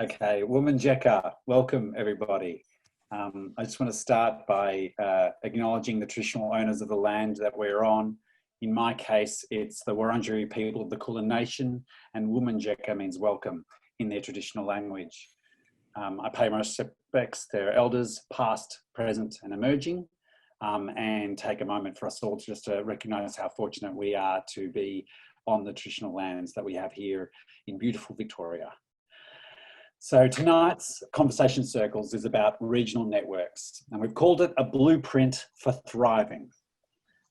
Okay, Woman Jekka, welcome everybody. I just want to start by acknowledging the traditional owners of the land that we're on. In my case, it's the Wurundjeri people of the Kulin Nation, and Woman Jekka means welcome in their traditional language. I pay my respects to their elders, past, present and emerging, and take a moment for us all to just recognise how fortunate we are to be on the traditional lands that we have here in beautiful Victoria. So tonight's Conversation Circles is about regional networks, and we've called it a blueprint for thriving.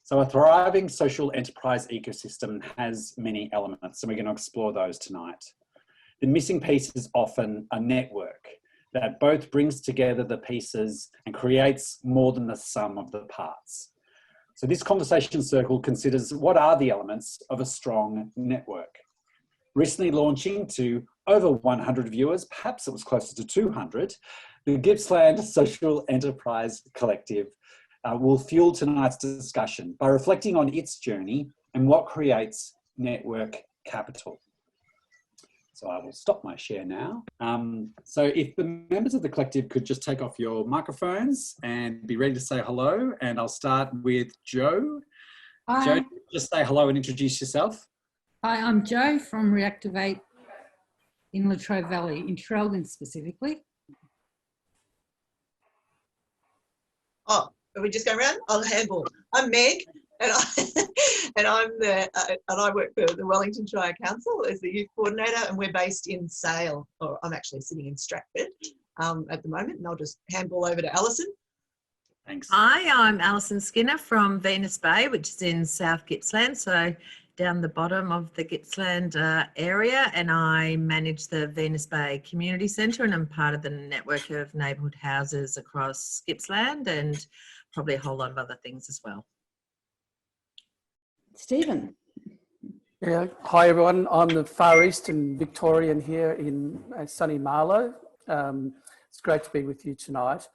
So a thriving social enterprise ecosystem has many elements, and we're going to explore those tonight. The missing piece is often a network that both brings together the pieces and creates more than the sum of the parts. So this Conversation Circle considers what are the elements of a strong network. Recently launching to over 100 viewers, perhaps it was closer to 200, the Gippsland Social Enterprise Collective will fuel tonight's discussion by reflecting on its journey and what creates network capital. So I will stop my share now. So if the members of the collective could just take off your microphones and be ready to say hello, and I'll start with Jo. Hi. Jo, just say hello and introduce yourself. Hi, I'm Jo from Reactivate in Latrobe Valley, in Traralgon specifically. Oh, are we just going around? I'll handball. I'm Meg, and I work for the Wellington Shire Council as the youth coordinator, and we're based in Sale, or I'm actually sitting in Stratford at the moment, and I'll just handball over to Alison. Thanks. Hi, I'm Alison Skinner from Venus Bay, which is in South Gippsland, so down the bottom of the Gippsland area, and I manage the Venus Bay Community Centre, and I'm part of the network of neighbourhood houses across Gippsland and probably a whole lot of other things as well. Stephen. Yeah, hi everyone. I'm the Far Eastern Victorian here in sunny Marlow. It's great to be with you tonight.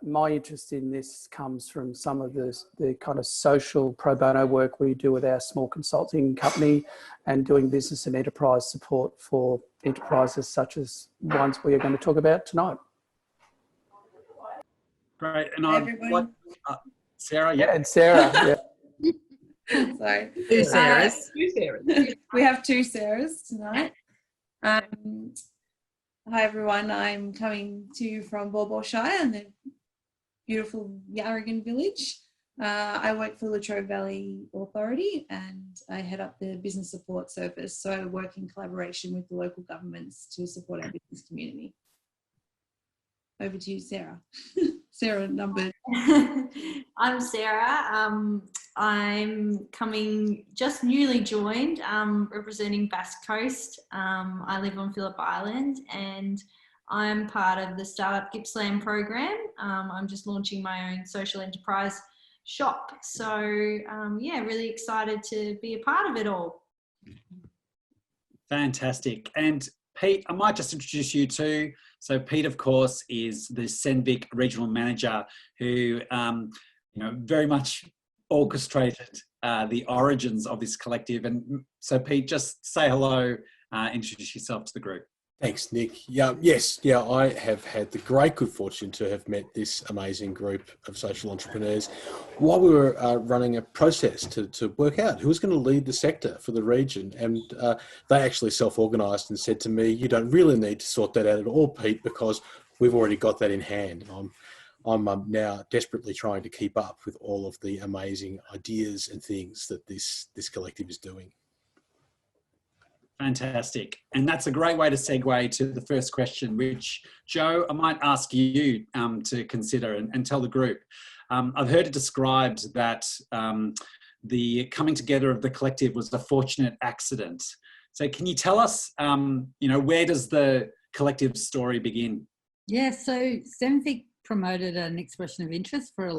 My interest in this comes from some of the kind of social pro bono work we do with our small consulting company and doing business and enterprise support for enterprises such as ones we are going to talk about tonight. Great. And I'm Sarah. Yeah, and Sarah. Yeah. Sorry. Two Sarahs. Two Sarahs. We have two Sarahs tonight. Hi everyone, I'm coming to you from Baw Shire in the beautiful Yarragon village. I work for Latrobe Valley Authority and I head up the business support service. So I work in collaboration with the local governments to support our business community. Over to you, Sarah. Sarah number. I'm Sarah. I'm just newly joined, representing Basque Coast. I live on Phillip Island and I'm part of the Startup Gippsland program. I'm just launching my own social enterprise shop. So yeah, really excited to be a part of it all. Fantastic. And Pete, I might just introduce you too. So Pete, of course, is the Senvic regional manager who, very much orchestrated the origins of this collective. And so Pete, just say hello, introduce yourself to the group. Thanks, Nick. I have had the great good fortune to have met this amazing group of social entrepreneurs while we were running a process to work out who was going to lead the sector for the region. And they actually self-organised and said to me, you don't really need to sort that out at all, Pete, because we've already got that in hand. I'm now desperately trying to keep up with all of the amazing ideas and things that this collective is doing. Fantastic. And that's a great way to segue to the first question, which, Jo, I might ask you to consider and tell the group. I've heard it described that the coming together of the collective was a fortunate accident. So can you tell us, where does the collective story begin? Yeah, so Senvic promoted an expression of interest for a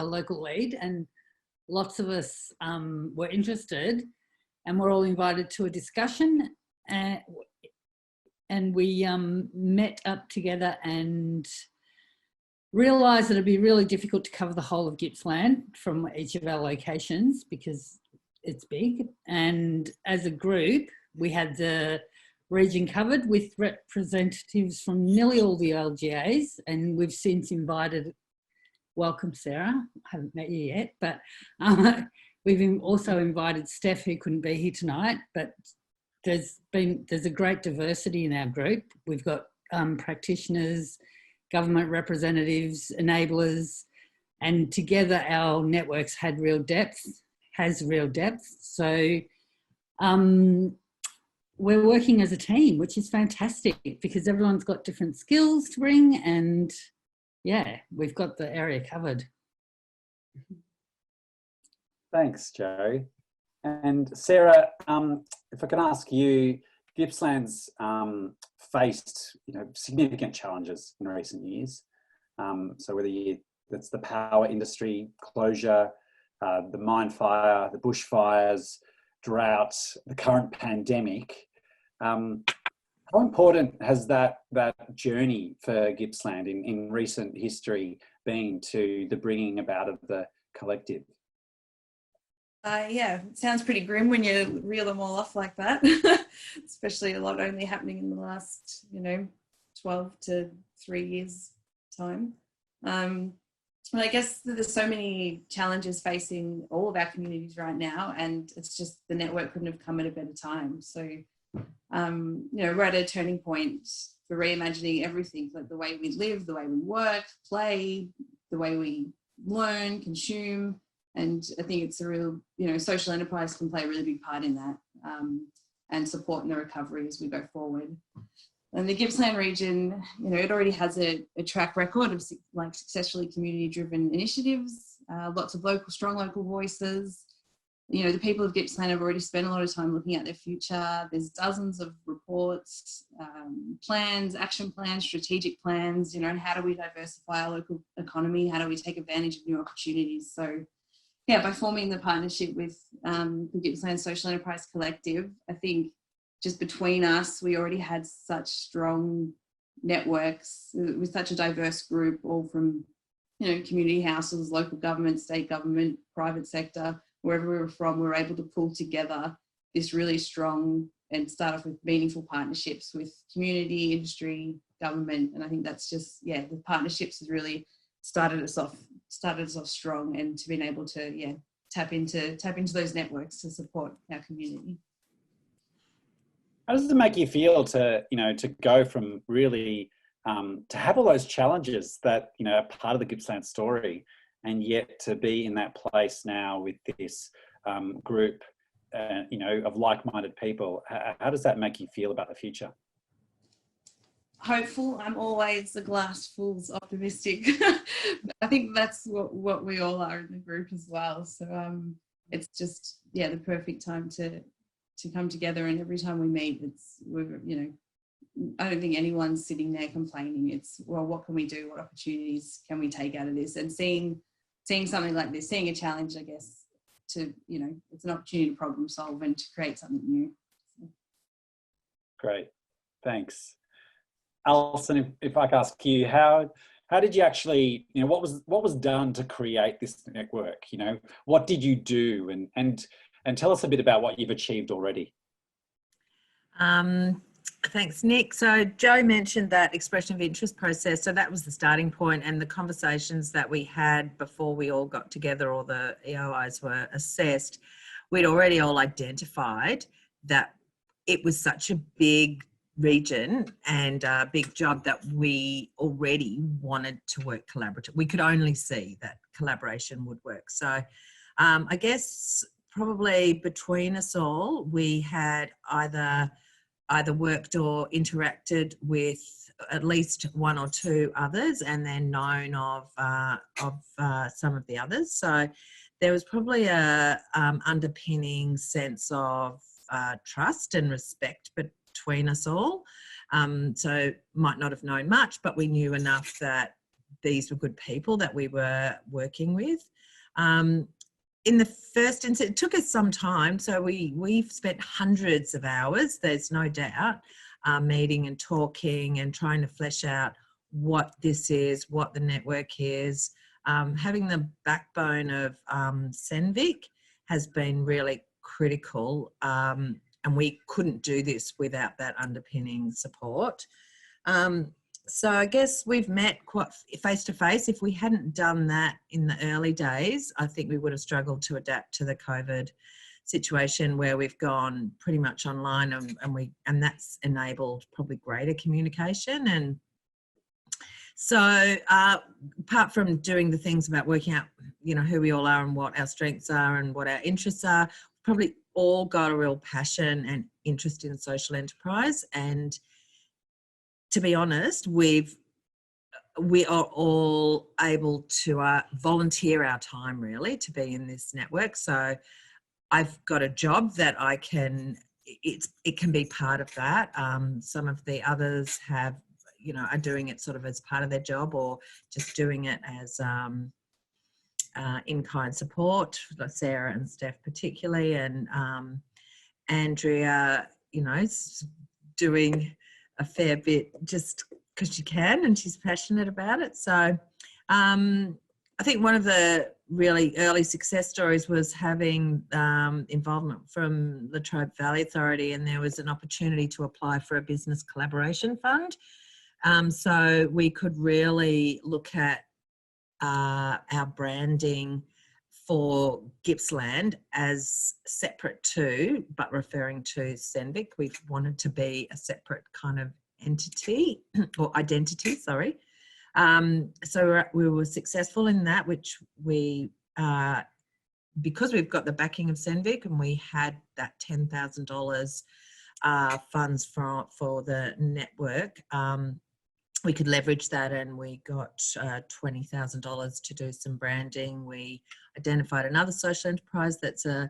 local lead, and lots of us were interested. And we're all invited to a discussion, and we met up together and realised that it'd be really difficult to cover the whole of Gippsland from each of our locations because it's big. And as a group, we had the region covered with representatives from nearly all the LGAs, and we've since invited, welcome Sarah, I haven't met you yet, but we've also invited Steph, who couldn't be here tonight, but there's a great diversity in our group. We've got practitioners, government representatives, enablers, and together our networks has real depth. So we're working as a team, which is fantastic because everyone's got different skills to bring, and yeah, we've got the area covered. Thanks, Joe. And Sarah, if I can ask you, Gippsland's faced significant challenges in recent years. So whether that's the power industry closure, the mine fire, the bushfires, drought, the current pandemic. How important has that journey for Gippsland in recent history been to the bringing about of the collective? Yeah, it sounds pretty grim when you reel them all off like that, especially a lot only happening in the last, 12 to 3 years time. Well, I guess there's so many challenges facing all of our communities right now, and it's just the network couldn't have come at a better time. So, we're at a turning point for reimagining everything, like the way we live, the way we work, play, the way we learn, consume. And I think it's a real, social enterprise can play a really big part in that, and supporting the recovery as we go forward. And the Gippsland region, it already has a track record of successfully community-driven initiatives, lots of strong local voices. The people of Gippsland have already spent a lot of time looking at their future. There's dozens of reports, plans, action plans, strategic plans, how do we diversify our local economy? How do we take advantage of new opportunities? So, yeah, by forming the partnership with the Gippsland Social Enterprise Collective, I think just between us, we already had such strong networks with such a diverse group, all from, community houses, local government, state government, private sector, wherever we were from, we were able to pull together this really strong and start off with meaningful partnerships with community, industry, government. And I think that's just, the partnerships has really started us off strong, and to being able to, tap into those networks to support our community. How does it make you feel to go from really to have all those challenges that are part of the Gippsland story, and yet to be in that place now with this group, of like-minded people? How does that make you feel about the future? Hopeful. I'm always a glass full optimistic. I think that's what we all are in the group as well. So it's just the perfect time to come together, and every time we meet, I don't think anyone's sitting there complaining. It's, well, what can we do? What opportunities can we take out of this? And seeing something like this, seeing a challenge, I guess, to it's an opportunity to problem solve and to create something new. Great, thanks. Alison, if I could ask you, how did you actually, what was done to create this network? What did you do, and tell us a bit about what you've achieved already. Thanks, Nick. So Joe mentioned that expression of interest process. So that was the starting point, and the conversations that we had before we all got together, or the EOIs were assessed, we'd already all identified that it was such a big region and a big job that we already wanted to work collaboratively. We could only see that collaboration would work. So I guess probably between us all, we had either worked or interacted with at least one or two others, and then known of some of the others. So there was probably a underpinning sense of trust and respect between us all. So might not have known much, but we knew enough that these were good people that we were working with. In the first instance, it took us some time. So we've spent hundreds of hours, there's no doubt, meeting and talking and trying to flesh out what this is, what the network is. Having the backbone of Senvic has been really critical we couldn't do this without that underpinning support. So I guess we've met quite face to face. If we hadn't done that in the early days, I think we would have struggled to adapt to the COVID situation where we've gone pretty much online, and that's enabled probably greater communication. And so apart from doing the things about working out, you know, who we all are and what our strengths are and what our interests are, probably all got a real passion and interest in social enterprise. And to be honest, we are all able to volunteer our time really to be in this network. So I've got a job that I can, it can be part of that. Some of the others have, you know, are doing it sort of as part of their job or just doing it as in-kind support, like Sarah and Steph particularly, and Andrea, you know, is doing a fair bit just because she can and she's passionate about it. So I think one of the really early success stories was having involvement from the Latrobe Valley Authority, and there was an opportunity to apply for a business collaboration fund. So we could really look at our branding for Gippsland as separate to, but referring to Senvic. We wanted to be a separate kind of entity or identity, sorry. So we were successful in that, which we, because we've got the backing of Senvic and we had that $10,000 funds for the network, we could leverage that, and we got $20,000 to do some branding. We identified another social enterprise that's a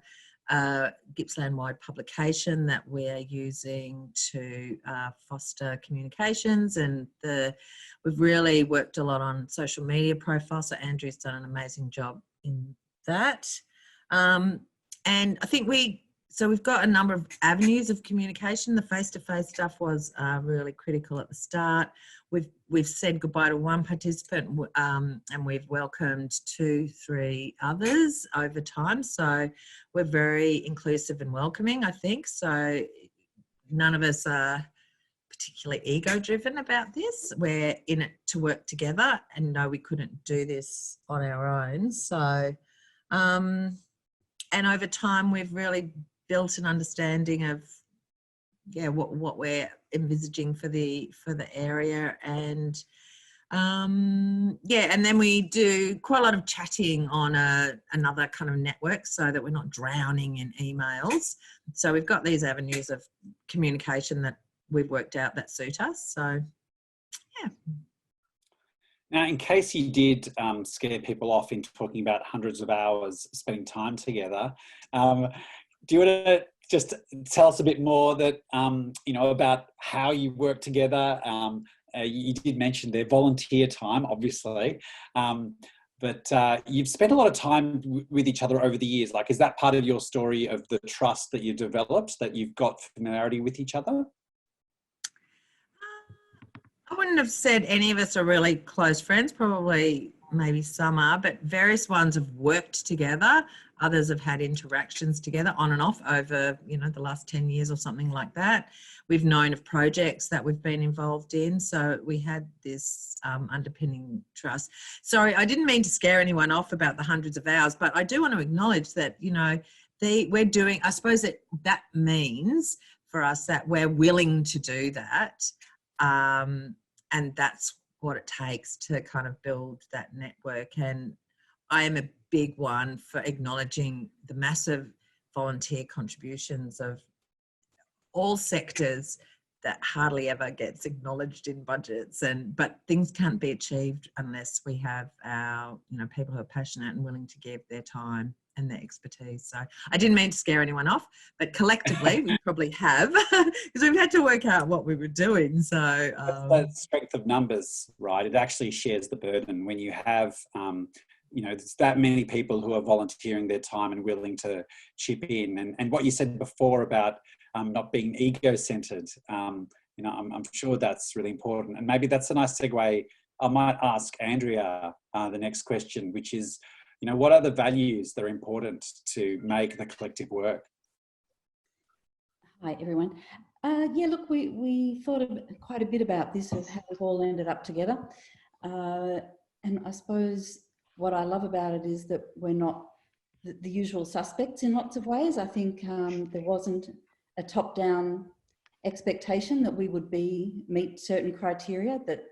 Gippsland-wide publication that we're using to foster communications, and we've really worked a lot on social media profiles. So Andrew's done an amazing job in that, and I think we've got a number of avenues of communication. The face-to-face stuff was really critical at the start. We've said goodbye to one participant, and we've welcomed 2-3 others over time. So we're very inclusive and welcoming, I think. So none of us are particularly ego-driven about this. We're in it to work together, and no, we couldn't do this on our own. So, and over time, we've really built an understanding of what we're envisaging for the area, and and then we do quite a lot of chatting on another kind of network so that we're not drowning in emails. So we've got these avenues of communication that we've worked out that suit us. So yeah. Now, in case you did scare people off in talking about hundreds of hours spending time together, do you want to just tell us a bit more that, you know, about how you work together? You did mention their volunteer time, obviously, but you've spent a lot of time with each other over the years. Like, is that part of your story of the trust that you developed, that you've got familiarity with each other? I wouldn't have said any of us are really close friends. Probably maybe some are, but various ones have worked together. Others have had interactions together on and off over, you know, the last 10 years or something like that. We've known of projects that we've been involved in. So we had this underpinning trust. Sorry, I didn't mean to scare anyone off about the hundreds of hours, but I do want to acknowledge that, you know, we're doing, I suppose that means for us that we're willing to do that. And that's what it takes to kind of build that network. And I am a big one for acknowledging the massive volunteer contributions of all sectors that hardly ever gets acknowledged in budgets, but things can't be achieved unless we have our, you know, people who are passionate and willing to give their time and their expertise. So I didn't mean to scare anyone off, but collectively we probably have, because we've had to work out what we were doing. So the strength of numbers, right? It actually shares the burden when you have you know, there's that many people who are volunteering their time and willing to chip in. And what you said before about not being ego-centered, you know, I'm sure that's really important. And maybe that's a nice segue. I might ask Andrea the next question, which is, you know, what are the values that are important to make the collective work? Hi, everyone. Yeah, look, we thought quite a bit about this, of how we've all ended up together. And I suppose what I love about it is that we're not the usual suspects in lots of ways. I think there wasn't a top-down expectation that we would meet certain criteria that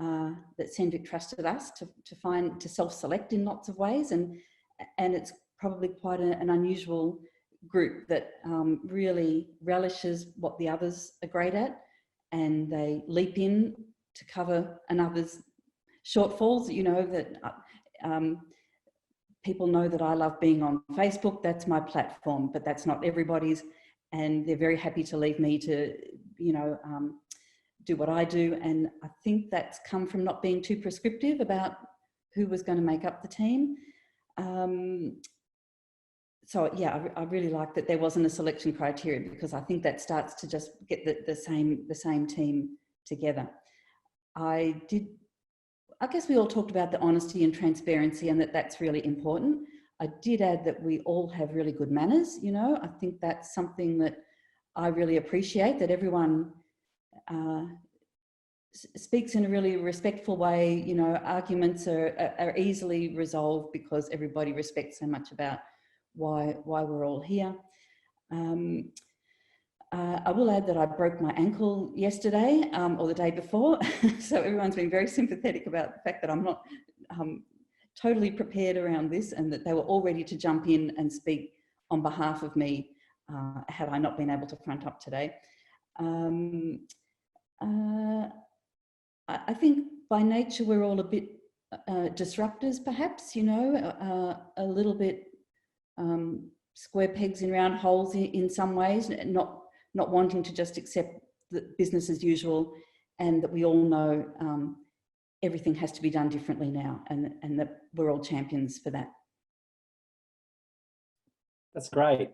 Sandvik trusted us to self-select in lots of ways, and it's probably quite an unusual group that really relishes what the others are great at, and they leap in to cover another's shortfalls. You know, that people know that I love being on Facebook. That's my platform, but that's not everybody's, and they're very happy to leave me to, you know, do what I do. And I think that's come from not being too prescriptive about who was going to make up the team. So yeah, I really like that there wasn't a selection criteria, because I think that starts to just get the same team together. I guess we all talked about the honesty and transparency, and that's really important. I did add that we all have really good manners. You know, I think that's something that I really appreciate, that everyone speaks in a really respectful way. You know, arguments are easily resolved because everybody respects so much about why we're all here. I will add that I broke my ankle yesterday or the day before, so everyone's been very sympathetic about the fact that I'm not totally prepared around this, and that they were all ready to jump in and speak on behalf of me had I not been able to front up today. I think by nature we're all a bit disruptors, perhaps, you know, a little bit square pegs in round holes in some ways, not wanting to just accept the business as usual, and that we all know everything has to be done differently now, and that we're all champions for that. That's great.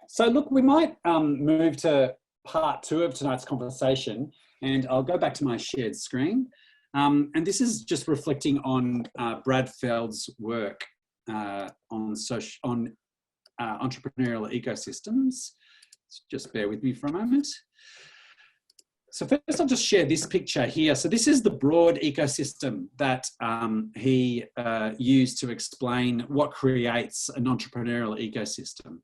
So look, we might move to part 2 of tonight's conversation, and I'll go back to my shared screen. And this is just reflecting on Brad Feld's work on entrepreneurial ecosystems. Just bear with me for a moment. So first I'll just share this picture here. So this is the broad ecosystem that he used to explain what creates an entrepreneurial ecosystem.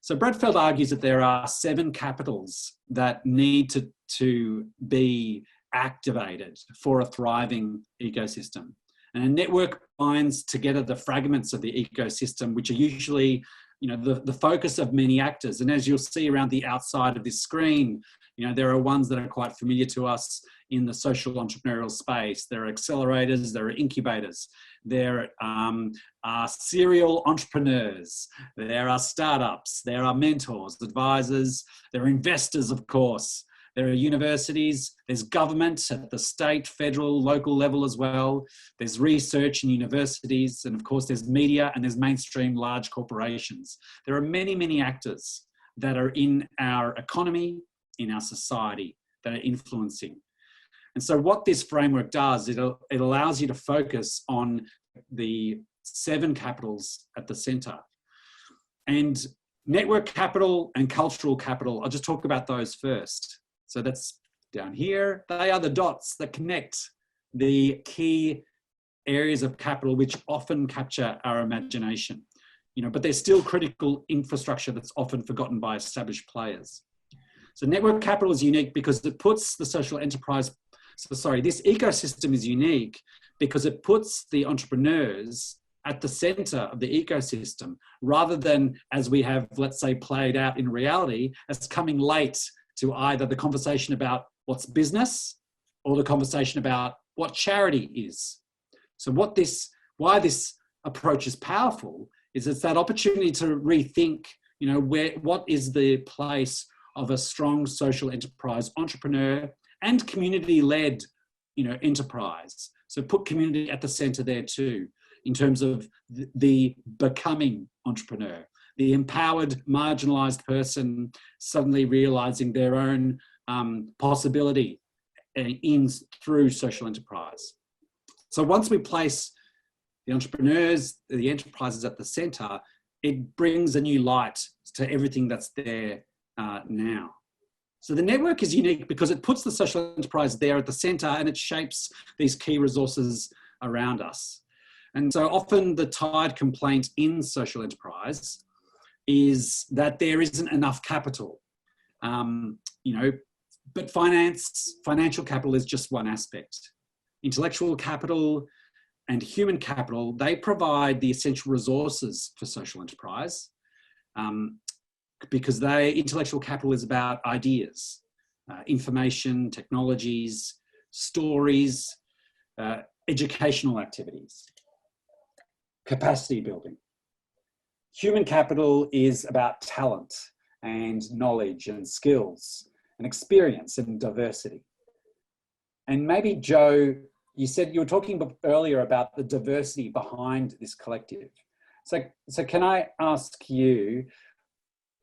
So Brad Feld argues that there are 7 capitals that need to be activated for a thriving ecosystem. And a network binds together the fragments of the ecosystem, which are usually, you know, the focus of many actors. And as you'll see around the outside of this screen, you know, there are ones that are quite familiar to us in the social entrepreneurial space. There are accelerators, there are incubators, there are serial entrepreneurs, there are startups, there are mentors, advisors, there are investors, of course. There are universities, there's government at the state, federal, local level as well. There's research in universities, and of course there's media, and there's mainstream large corporations. There are many, many actors that are in our economy, in our society, that are influencing. And so what this framework does, it allows you to focus on the 7 capitals at the center. And network capital and cultural capital, I'll just talk about those first. So that's down here. They are the dots that connect the key areas of capital which often capture our imagination, you know, but there's still critical infrastructure that's often forgotten by established players. So network capital is unique because it puts the social enterprise, this ecosystem is unique because it puts the entrepreneurs at the center of the ecosystem, rather than, as we have, let's say, played out in reality, as coming late to either the conversation about what's business or the conversation about what charity is. So why this approach is powerful is it's that opportunity to rethink, you know, what is the place of a strong social enterprise entrepreneur and community-led, you know, enterprise. So put community at the center there too, in terms of the becoming entrepreneur, the empowered, marginalized person suddenly realizing their own possibility through social enterprise. So once we place the entrepreneurs, the enterprises at the center, it brings a new light to everything that's there now. So the network is unique because it puts the social enterprise there at the centre and it shapes these key resources around us. And so often the tired complaint in social enterprise is that there isn't enough capital. But financial capital is just one aspect. Intellectual capital and human capital, they provide the essential resources for social enterprise because intellectual capital is about ideas, information, technologies, stories, educational activities, capacity building. Human capital is about talent and knowledge and skills and experience and diversity. And maybe, Joe, you said you were talking earlier about the diversity behind this collective. So can I ask you,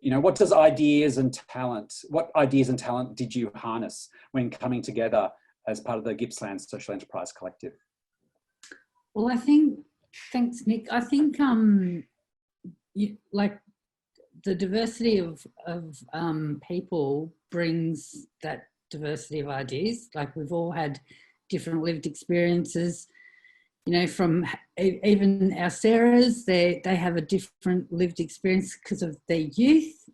what ideas and talent did you harness when coming together as part of the Gippsland Social Enterprise Collective? Well, thanks, Nick. I think the diversity of people brings that diversity of ideas. Like, we've all had different lived experiences, from even our Sarahs, they have a different lived experience because of their youth,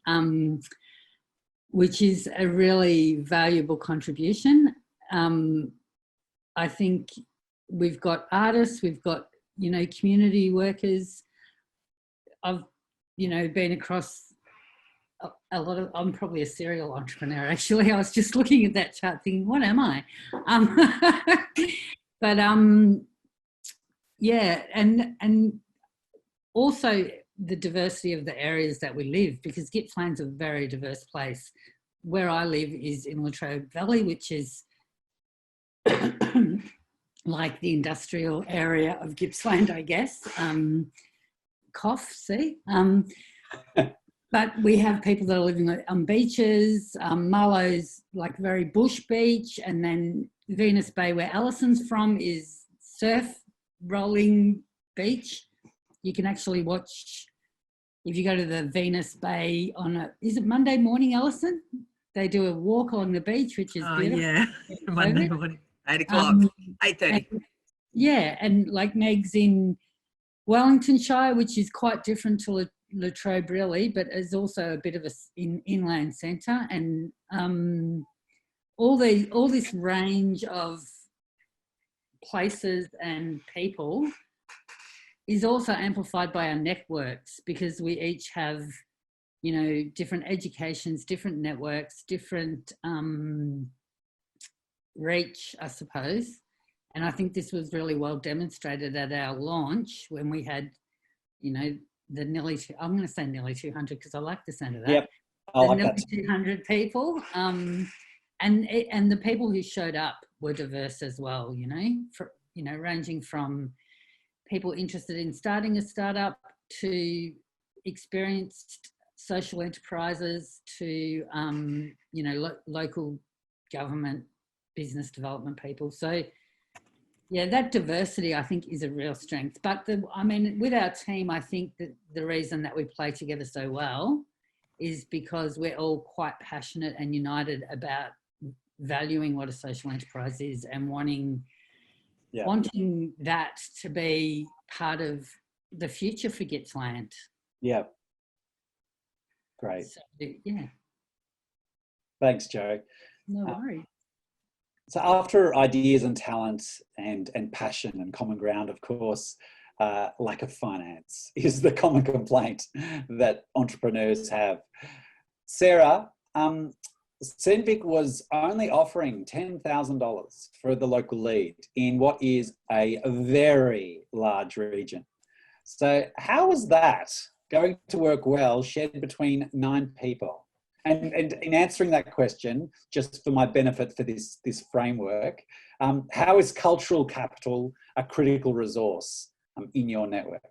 which is a really valuable contribution. I think we've got artists, we've got, community workers. I've, been across a lot of, I'm probably a serial entrepreneur, actually. I was just looking at that chart thinking, what am I? But yeah, and also the diversity of the areas that we live, because Gippsland's a very diverse place. Where I live is in Latrobe Valley, which is like the industrial area of Gippsland, I guess. Cough, see? But we have people that are living on beaches. Marlowe's like very bush beach, and then Venus Bay, where Alison's from, is surf rolling beach. You can actually watch, if you go to the Venus Bay is it Monday morning, Alison? They do a walk along the beach, which is beautiful. Yeah, Monday morning, 8 o'clock, 8:30. Yeah, and like Meg's in Wellingtonshire, which is quite different to Latrobe really, but is also a bit of an inland centre, and all this range of places and people is also amplified by our networks, because we each have, different educations, different networks, different reach, I suppose. And I think this was really well demonstrated at our launch when we had, the nearly, I'm going to say nearly 200 because I like the sound of that. Yep, I like nearly that. 200 people. And the people who showed up were diverse as well, ranging from people interested in starting a startup to experienced social enterprises to, local government, business development people. So, yeah, that diversity, I think, is a real strength. But, with our team, I think that the reason that we play together so well is because we're all quite passionate and united about valuing what a social enterprise is and wanting that to be part of the future for Gippsland. Yeah. Great. So, yeah. Thanks, Joe. No worries. So after ideas and talent and passion and common ground, of course, lack of finance is the common complaint that entrepreneurs have. Sarah, Centvic was only offering $10,000 for the local lead in what is a very large region. So how was that going to work well shared between 9 people? And in answering that question, just for my benefit for this framework, how is cultural capital a critical resource in your network?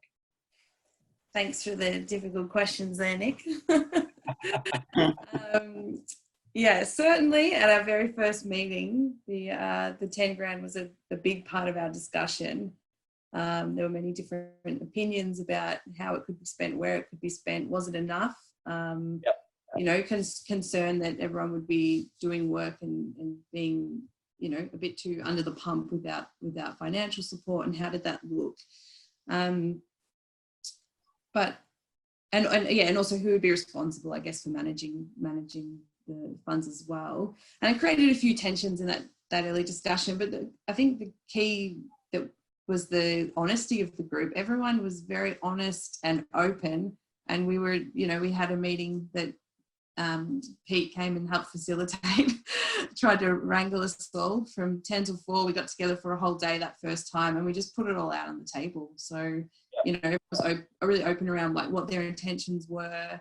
Thanks for the difficult questions there, Nick. Yeah, certainly at our very first meeting, the 10 grand was a big part of our discussion. There were many different opinions about how it could be spent, where it could be spent, was it enough? you know, concerned that everyone would be doing work and being, you know, a bit too under the pump without financial support, and how did that look? But and also who would be responsible, I guess, for managing the funds as well. And it created a few tensions in that early discussion. But I think the key that was the honesty of the group. Everyone was very honest and open, and we were, you know, we had a meeting that Pete came and helped facilitate, tried to wrangle us all from 10 till 4. We got together for a whole day that first time, and we just put it all out on the table. So, you know, it was really open around like what their intentions were,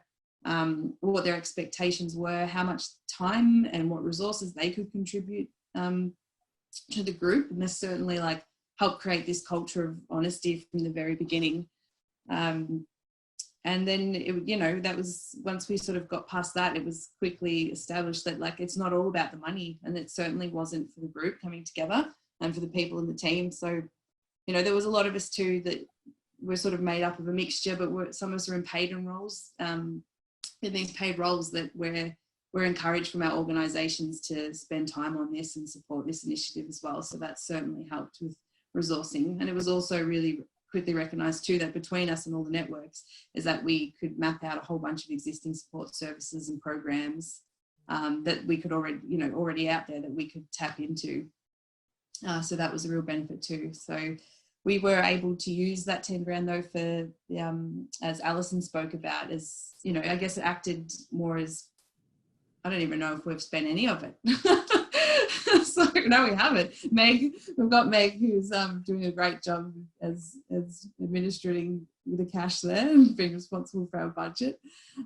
what their expectations were, how much time and what resources they could contribute to the group. And this certainly like helped create this culture of honesty from the very beginning. And then, you know, that was, once we sort of got past that, it was quickly established that like, it's not all about the money, and it certainly wasn't for the group coming together and for the people in the team. So, you know, there was a lot of us too that were sort of made up of a mixture, but some of us are in paid roles. In these paid roles that we're encouraged from our organisations to spend time on this and support this initiative as well. So that certainly helped with resourcing. And it was also really quickly recognised too that between us and all the networks is that we could map out a whole bunch of existing support services and programs that we could already out there that we could tap into. So that was a real benefit too. So we were able to use that 10 grand though for, as Alison spoke about, as, you know, I guess it acted more as, I don't even know if we've spent any of it. So no, we haven't. We've got Meg, who's doing a great job as administrating the cash there and being responsible for our budget,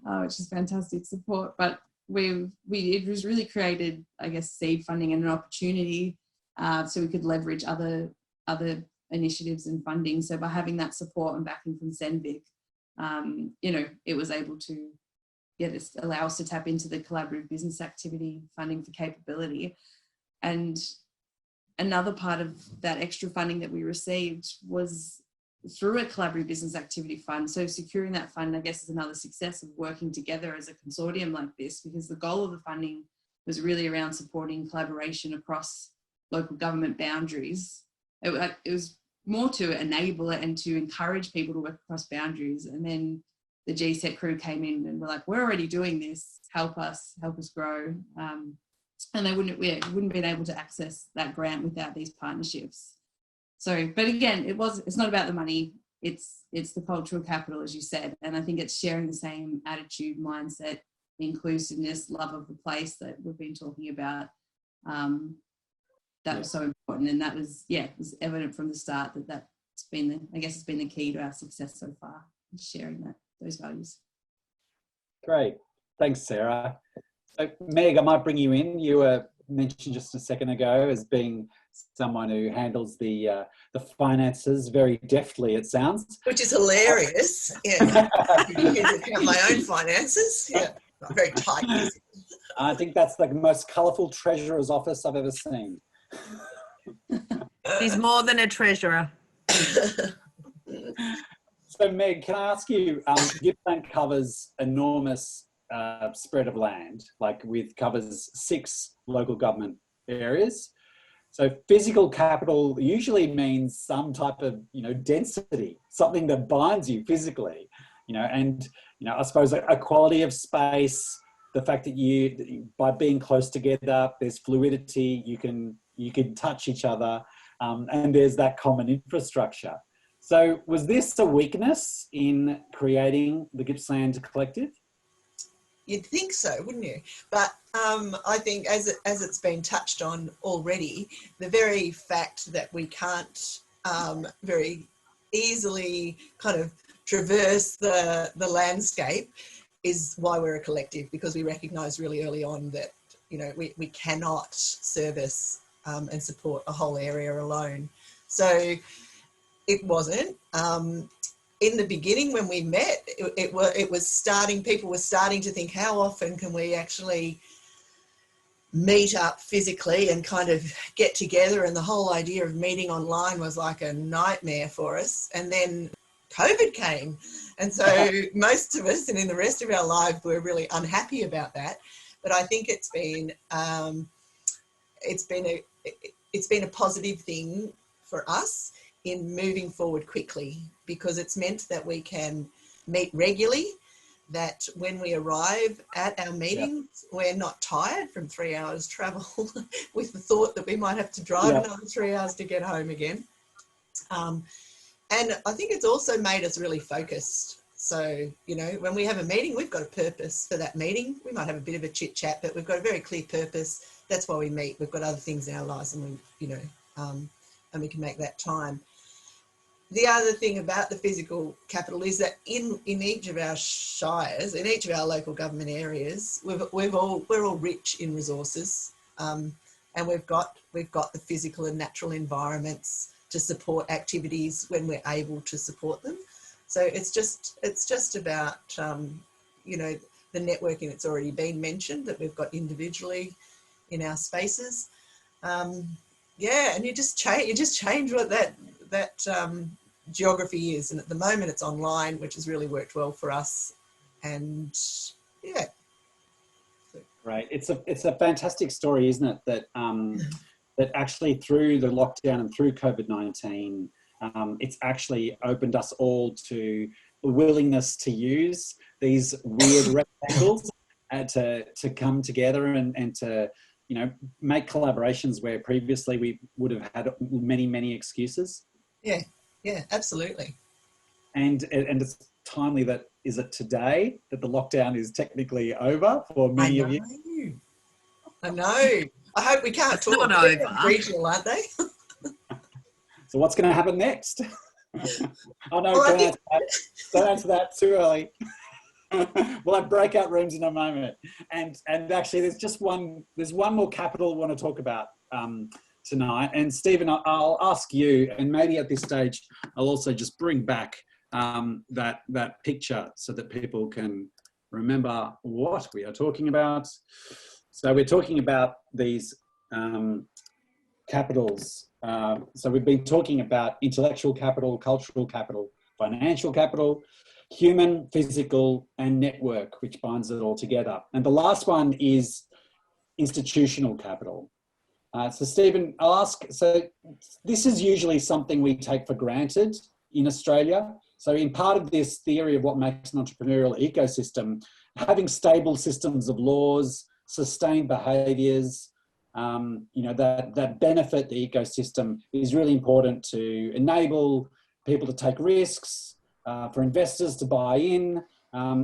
which is fantastic support. But it was really created, I guess, seed funding and an opportunity so we could leverage other initiatives and funding. So by having that support and backing from Senvic, you know, it was able to allow us to tap into the collaborative business activity funding for capability. And another part of that extra funding that we received was through a collaborative business activity fund. So securing that fund, I guess, is another success of working together as a consortium like this, because the goal of the funding was really around supporting collaboration across local government boundaries. It was more to enable it and to encourage people to work across boundaries. And then the GSET crew came in and were like, we're already doing this, help us grow. And they wouldn't have been able to access that grant without these partnerships. So, but again, it's not about the money, it's the cultural capital, as you said. And I think it's sharing the same attitude, mindset, inclusiveness, love of the place that we've been talking about. That was so important. And that was, it was evident from the start that's been it's been the key to our success so far, sharing those values. Great. Thanks, Sarah. So Meg, I might bring you in. You were mentioned just a second ago as being someone who handles the finances very deftly, it sounds. Which is hilarious. Yeah. I have my own finances. Yeah. I'm very tight. I think that's the most colourful treasurer's office I've ever seen. He's more than a treasurer. So Meg, can I ask you, Gippsland covers enormous spread of land, covers 6 local government areas. So physical capital usually means some type of, density, something that binds you physically, and, I suppose a quality of space, the fact that by being close together, there's fluidity, you can touch each other, and there's that common infrastructure. So was this a weakness in creating the Gippsland Collective? You'd think so, wouldn't you? But I think as it's been touched on already, the very fact that we can't very easily kind of traverse the landscape is why we're a collective, because we recognise really early on that, we cannot service and support a whole area alone. So it wasn't. In the beginning when we met, it was starting, people were starting to think, how often can we actually meet up physically and kind of get together? And the whole idea of meeting online was like a nightmare for us. And then COVID came. And so most of us, and in the rest of our life, we're really unhappy about that. But I think it's been a positive thing for us in moving forward quickly, because it's meant that we can meet regularly, that when we arrive at our meetings, we're not tired from 3 hours travel with the thought that we might have to drive another 3 hours to get home again. And I think it's also made us really focused. So, you know, when we have a meeting, we've got a purpose for that meeting. We might have a bit of a chit chat, but we've got a very clear purpose. That's why we meet. We've got other things in our lives, and we, you know, and we can make that time. The other thing about the physical capital is that in each of our shires, in each of our local government areas, we're all rich in resources, and we've got the physical and natural environments to support activities when we're able to support them. So it's just about you know, the networking that's already been mentioned that we've got individually in our spaces. Yeah, and you just change what that geography is, and at the moment it's online, which has really worked well for us. And yeah, right. It's a fantastic story, isn't it? That that actually through the lockdown and through COVID-19, it's actually opened us all to the willingness to use these weird rectangles and to come together and to, you know, make collaborations where previously we would have had many excuses. Yeah, absolutely. And it's timely that, is it today that the lockdown is technically over for many of you? I know. I hope we can't talk. Not over. Regional, aren't they? So what's going to happen next? Oh no, Well, don't answer that too early. We'll have breakout rooms in a moment. And actually there's one more capital I want to talk about tonight. And Stephen, I'll ask you, and maybe at this stage, I'll also just bring back that picture so that people can remember what we are talking about. So we're talking about these capitals. So we've been talking about intellectual capital, cultural capital, financial capital, human, physical, and network, which binds it all together. And the last one is institutional capital. So Stephen, I'll ask, so this is usually something we take for granted in Australia. So in part of this theory of what makes an entrepreneurial ecosystem, having stable systems of laws, sustained behaviours, you know, that benefit the ecosystem is really important to enable people to take risks, for investors to buy in.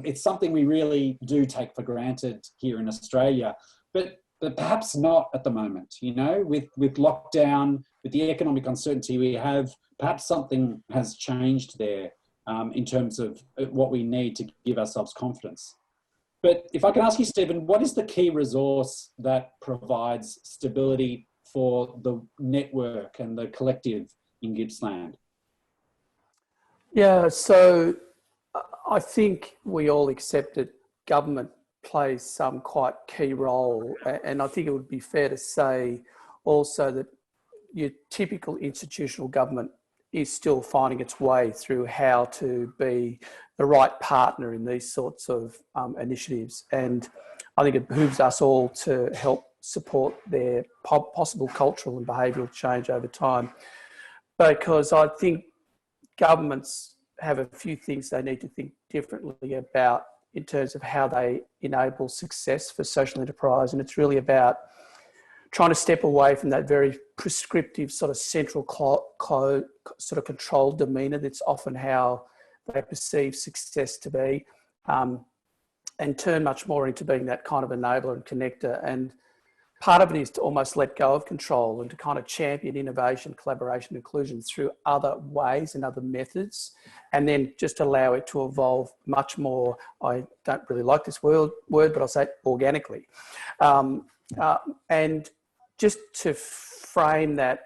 It's something we really do take for granted here in Australia, but perhaps not at the moment, you know, with lockdown, with the economic uncertainty we have, perhaps something has changed there in terms of what we need to give ourselves confidence. But if I can ask you, Stephen, what is the key resource that provides stability for the network and the collective in Gippsland? Yeah, so I think we all accept that government plays some quite key role, and I think it would be fair to say also that your typical institutional government is still finding its way through how to be the right partner in these sorts of initiatives. And I think it behooves us all to help support their possible cultural and behavioural change over time, because I think governments have a few things they need to think differently about in terms of how they enable success for social enterprise. And it's really about trying to step away from that very prescriptive sort of central sort of controlled demeanour that's often how they perceive success to be, and turn much more into being that kind of enabler and connector. And part of it is to almost let go of control and to kind of champion innovation, collaboration, inclusion through other ways and other methods, and then just allow it to evolve much more, I don't really like this word, but I'll say organically. And just to frame that,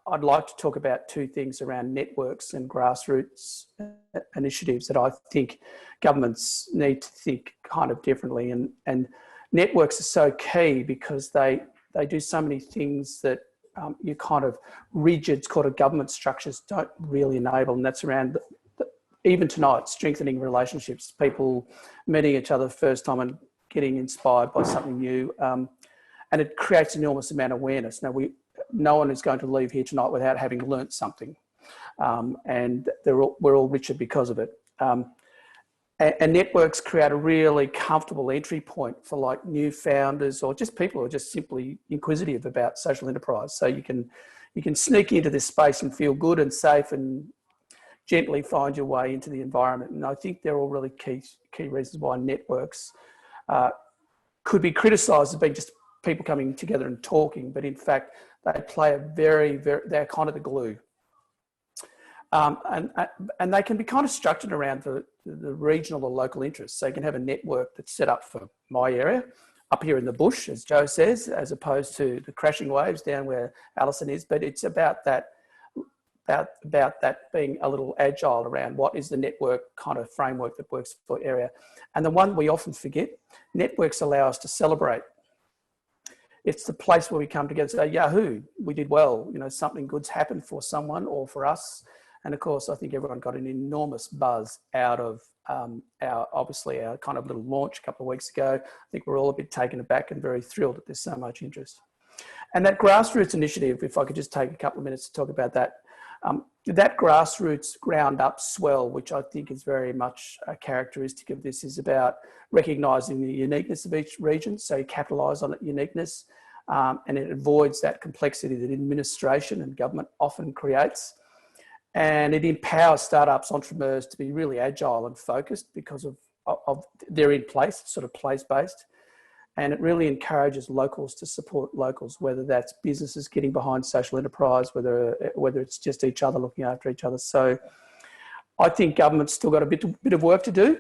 I'd like to talk about two things around networks and grassroots initiatives that I think governments need to think kind of differently. And networks are so key because they do so many things that you kind of rigid kind of government structures don't really enable, and that's around even tonight, strengthening relationships, people meeting each other first time and getting inspired by something new. And it creates an enormous amount of awareness. Now, no one is going to leave here tonight without having learnt something. And we're all richer because of it. And networks create a really comfortable entry point for like new founders or just people who are just simply inquisitive about social enterprise. So you can sneak into this space and feel good and safe and gently find your way into the environment. And I think they're all really key reasons why networks could be criticised as being just people coming together and talking, but in fact, they play a they're kind of the glue. And they can be kind of structured around the regional or local interests. So you can have a network that's set up for my area, up here in the bush, as Joe says, as opposed to the crashing waves down where Alison is. But it's about that being a little agile around what is the network kind of framework that works for area. And the one we often forget, networks allow us to celebrate. It's the place where we come together and say, yahoo, we did well, you know, something good's happened for someone or for us. And of course, I think everyone got an enormous buzz out of our kind of little launch a couple of weeks ago. I think we're all a bit taken aback and very thrilled that there's so much interest. And that grassroots initiative, if I could just take a couple of minutes to talk about that, that grassroots ground up swell, which I think is very much a characteristic of this, is about recognising the uniqueness of each region. So you capitalise on that uniqueness and it avoids that complexity that administration and government often creates. And it empowers startups, entrepreneurs to be really agile and focused because of they're in place, sort of place-based. And it really encourages locals to support locals, whether that's businesses getting behind social enterprise, whether it's just each other looking after each other. So I think government's still got a bit of work to do.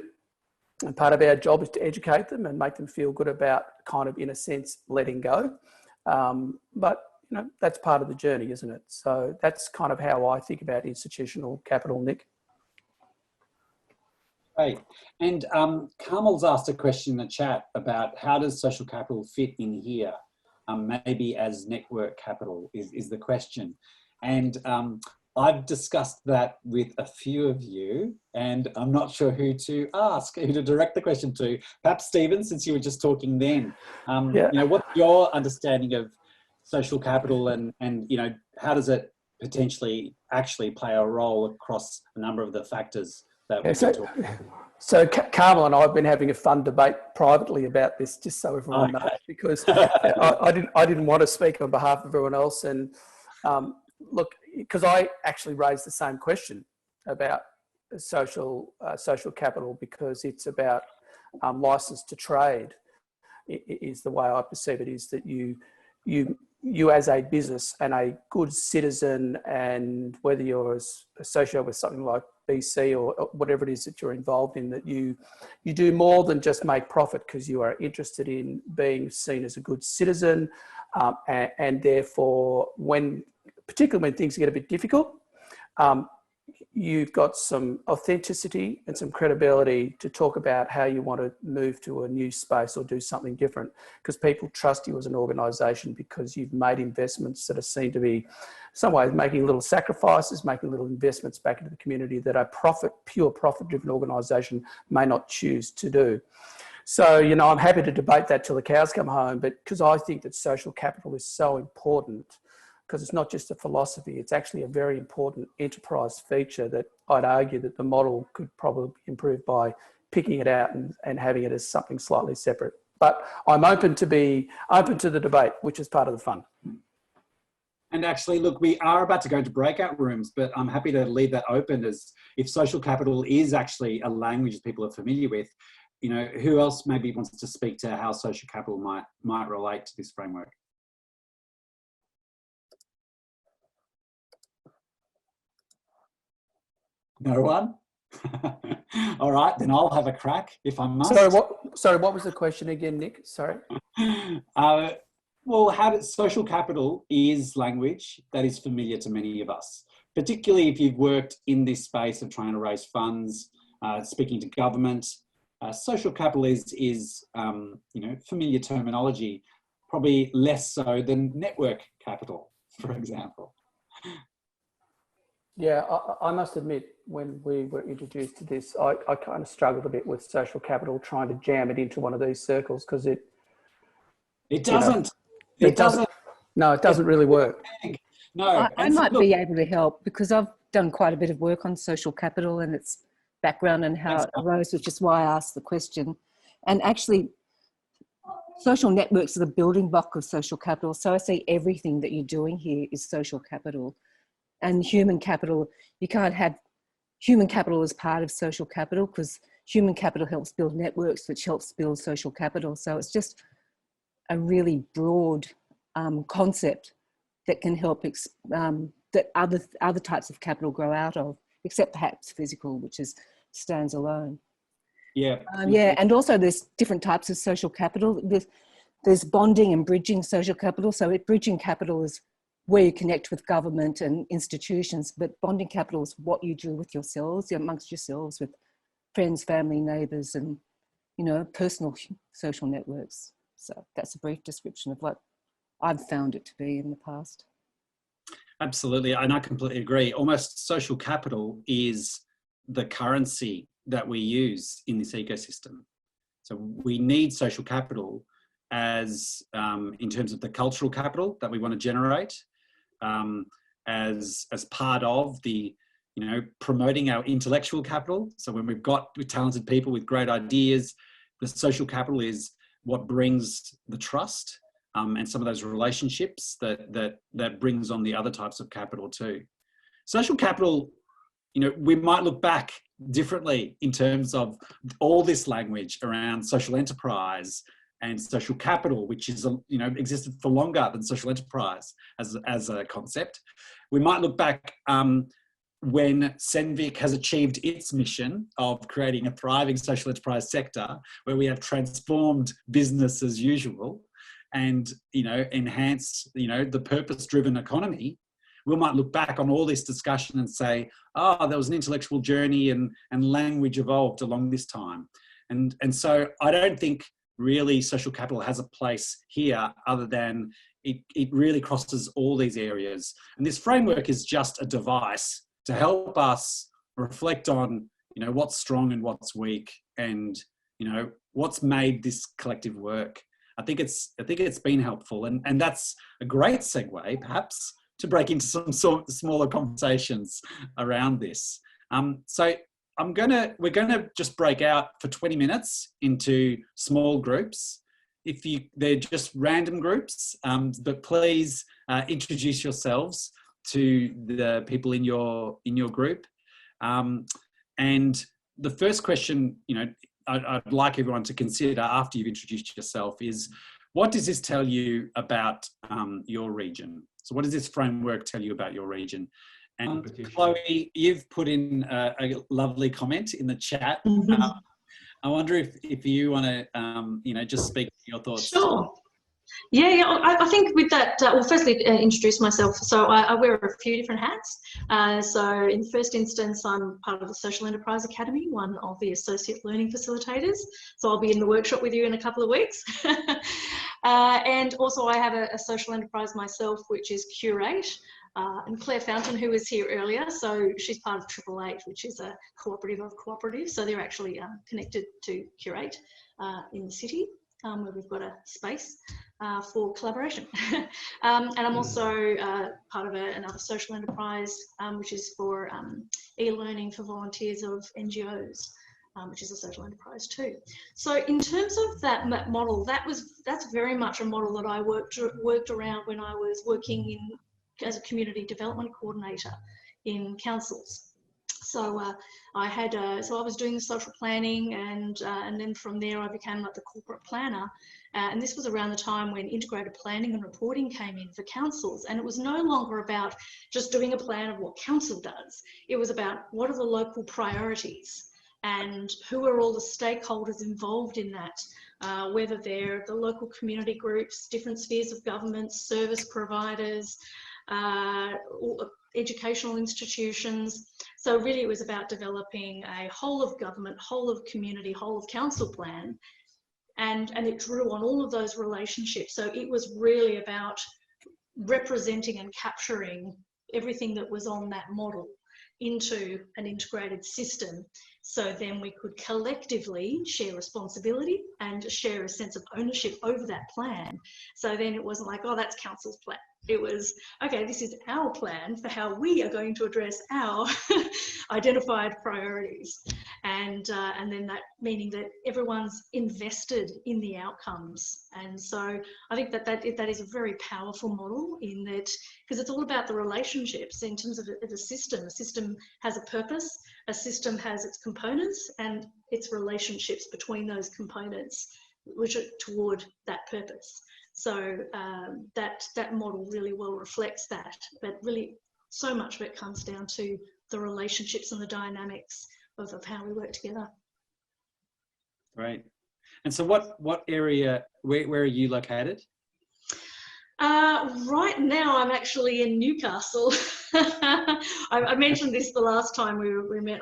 And part of our job is to educate them and make them feel good about kind of, in a sense, letting go. But, you know, that's part of the journey, isn't it? So that's kind of how I think about institutional capital, Nick. Great. And Carmel's asked a question in the chat about how does social capital fit in here? Maybe as network capital is the question. And I've discussed that with a few of you, and I'm not sure who to ask, who to direct the question to. Perhaps Stephen, since you were just talking then. You know, what's your understanding of social capital and you know, how does it potentially actually play a role across a number of the factors that we've been talking about? So Carmel and I have been having a fun debate privately about this, just so everyone knows, because I didn't want to speak on behalf of everyone else. And look, because I actually raised the same question about social capital, because it's about license to trade. Is the way I perceive it, is that you as a business and a good citizen, and whether you're associated with something like BC or whatever it is that you're involved in, that you do more than just make profit, because you are interested in being seen as a good citizen, and therefore, particularly when things get a bit difficult, you've got some authenticity and some credibility to talk about how you want to move to a new space or do something different, because people trust you as an organisation because you've made investments that are seen to be, in some ways, making little sacrifices, making little investments back into the community that a pure profit-driven organisation may not choose to do. So, you know, I'm happy to debate that till the cows come home, but because I think that social capital is so important, because it's not just a philosophy, it's actually a very important enterprise feature that I'd argue that the model could probably be improved by picking it out and having it as something slightly separate. But I'm open to the debate, which is part of the fun. And actually, look, we are about to go into breakout rooms, but I'm happy to leave that open, as if social capital is actually a language that people are familiar with, you know, who else maybe wants to speak to how social capital might relate to this framework? No one? All right, then I'll have a crack if I must. Sorry, what was the question again, Nick? Sorry. Well, social capital is language that is familiar to many of us, particularly if you've worked in this space of trying to raise funds, speaking to government. Social capital is you know, familiar terminology, probably less so than network capital, for example. Yeah, I must admit, when we were introduced to this, I kind of struggled a bit with social capital, trying to jam it into one of these circles, because it doesn't. You know, it doesn't. No, it doesn't really work. No, I might be able to help, because I've done quite a bit of work on social capital and its background and how it arose, which is why I asked the question. And actually, social networks are the building block of social capital. So I see everything that you're doing here is social capital. And human capital, you can't have human capital as part of social capital, because human capital helps build networks, which helps build social capital. So it's just a really broad concept that can help that other types of capital grow out of, except perhaps physical, which stands alone. Yeah. Yeah, and also there's different types of social capital. There's bonding and bridging social capital. So bridging capital is where you connect with government and institutions, but bonding capital is what you do with yourselves, amongst yourselves, with friends, family, neighbours, and, you know, personal social networks. So that's a brief description of what I've found it to be in the past. Absolutely, and I completely agree. Almost social capital is the currency that we use in this ecosystem. So we need social capital as in terms of the cultural capital that we want to generate, as part of the, you know, promoting our intellectual capital. So when we've got talented people with great ideas, the social capital is what brings the trust and some of those relationships that brings on the other types of capital too. Social capital, you know, we might look back differently in terms of all this language around social enterprise and social capital, which is, you know, existed for longer than social enterprise as a concept. We might look back when Senvic has achieved its mission of creating a thriving social enterprise sector where we have transformed business as usual and, you know, enhanced, you know, the purpose-driven economy. We might look back on all this discussion and say, oh, there was an intellectual journey and language evolved along this time. And so I don't think really social capital has a place here other than it really crosses all these areas. And this framework is just a device to help us reflect on, you know, what's strong and what's weak and, you know, what's made this collective work. I think it's been helpful. And that's a great segue, perhaps, to break into some smaller conversations around this. So we're gonna just break out for 20 minutes into small groups. They're just random groups, but please introduce yourselves to the people in your group. And the first question, you know, I'd like everyone to consider after you've introduced yourself is, what does this tell you about your region? So what does this framework tell you about your region? And Chloe, you've put in a lovely comment in the chat. I wonder if you want to, you know, just speak your thoughts. Sure. Yeah. I think with that, well, firstly, introduce myself. So I wear a few different hats. So in the first instance, I'm part of the Social Enterprise Academy, one of the associate learning facilitators. So I'll be in the workshop with you in a couple of weeks. And also I have a social enterprise myself, which is Curate. And Claire Fountain, who was here earlier, so she's part of 888, which is a cooperative of cooperatives. So they're actually connected to Curate in the city, where we've got a space for collaboration. And I'm also part of another social enterprise, which is for e-learning for volunteers of NGOs, which is a social enterprise too. So in terms of that model, that's very much a model that I worked around when I was working as a community development coordinator in councils. So I was doing the social planning, and then from there I became like the corporate planner. And this was around the time when integrated planning and reporting came in for councils. And it was no longer about just doing a plan of what council does. It was about what are the local priorities and who are all the stakeholders involved in that, whether they're the local community groups, different spheres of government, service providers, educational institutions. So really it was about developing a whole of government, whole of community, whole of council plan, and it drew on all of those relationships. So it was really about representing and capturing everything that was on that model. into an integrated system. So then we could collectively share responsibility and share a sense of ownership over that plan. So then it wasn't like, oh, that's council's plan. It was, okay, this is our plan for how we are going to address our identified priorities. And then that meaning that everyone's invested in the outcomes. And so I think that is a very powerful model in that, because it's all about the relationships in terms of the system. A system has a purpose, a system has its components and its relationships between those components, which are toward that purpose. So that model really well reflects that, but really so much of it comes down to the relationships and the dynamics of how we work together. Right. And so what area, where are you located? Right now I'm actually in Newcastle. I mentioned this the last time we met.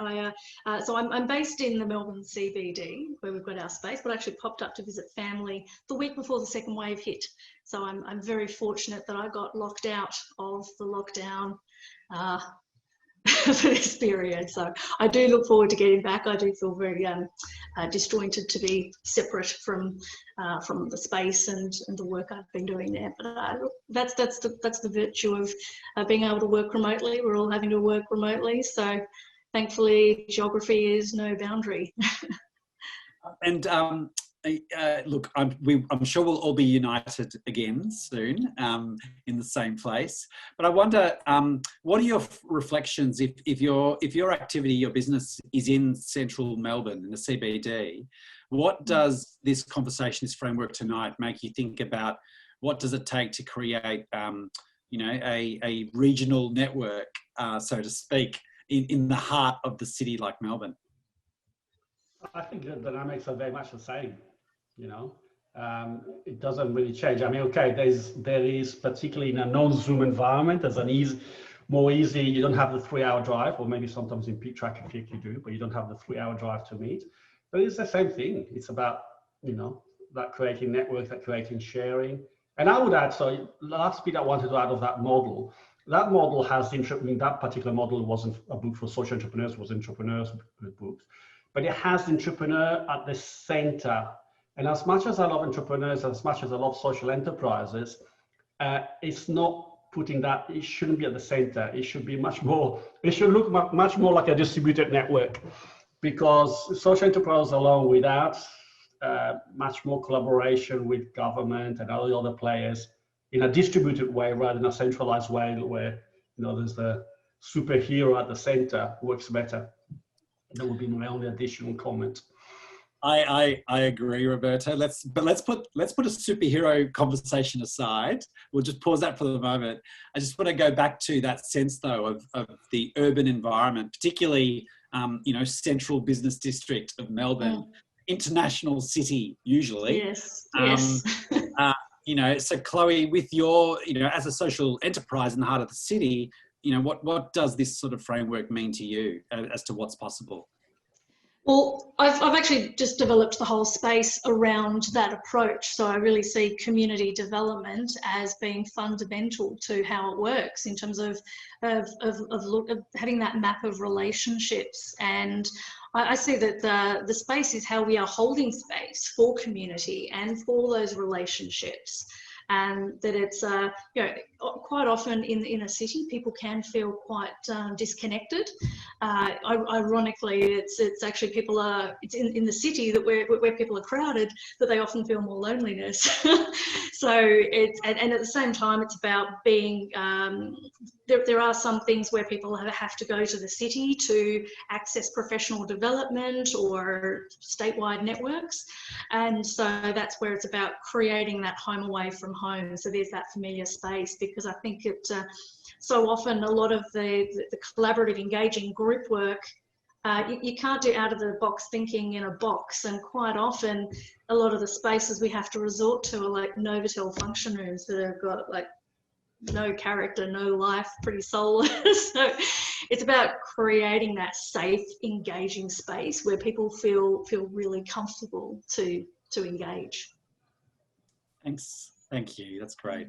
So I'm based in the Melbourne CBD where we've got our space, but I actually popped up to visit family the week before the second wave hit. So I'm very fortunate that I got locked out of the lockdown for this period. So I do look forward to getting back. I do feel very disjointed to be separate from the space and the work I've been doing there. But that's the virtue of being able to work remotely. We're all having to work remotely, so thankfully geography is no boundary. And look, I'm sure we'll all be united again soon in the same place. But I wonder, what are your reflections if your activity, your business is in central Melbourne, in the CBD? What does this conversation, this framework tonight, make you think about? What does it take to create, a regional network, so to speak, in the heart of the city like Melbourne? I think the dynamics are very much the same. It doesn't really change. I mean, okay, there is particularly in a non-Zoom environment, there's more easy, you don't have the 3-hour drive, or maybe sometimes in peak traffic you do, but you don't have the 3-hour drive to meet. But it's the same thing. It's about, that creating networks, that creating sharing. And I would add, so last bit I wanted to add of that model has, that particular model wasn't a book for social entrepreneurs, it was entrepreneurs books, but it has the entrepreneur at the center. And as much as I love entrepreneurs, as much as I love social enterprises, it's not putting that, it shouldn't be at the center. It should be it should look much more like a distributed network, because social enterprise alone, without much more collaboration with government and all the other players in a distributed way rather than a centralized way where, there's the superhero at the center, works better. That would be my only additional comment. I agree, Roberto. Let's put a superhero conversation aside. We'll just pause that for the moment. I just want to go back to that sense, though, of the urban environment, particularly central business district of Melbourne, international city usually. Yes. So Chloe, with your as a social enterprise in the heart of the city, what does this sort of framework mean to you as to what's possible? Well, I've actually just developed the whole space around that approach. So I really see community development as being fundamental to how it works in terms of having that map of relationships. And I see that the space is how we are holding space for community and for those relationships. And that it's, quite often in a city, people can feel quite disconnected. Ironically, it's actually it's in the city that where people are crowded that they often feel more loneliness. So and at the same time, it's about being, there are some things where people have to go to the city to access professional development or statewide networks. And so that's where it's about creating that home away from home. So there's that familiar space, because I think it so often a lot of the collaborative, engaging group work, you can't do out of the box thinking in a box. And quite often a lot of the spaces we have to resort to are like Novotel function rooms that have got like no character, no life, pretty soulless. So it's about creating that safe, engaging space where people feel really comfortable to engage. Thanks. Thank you. That's great.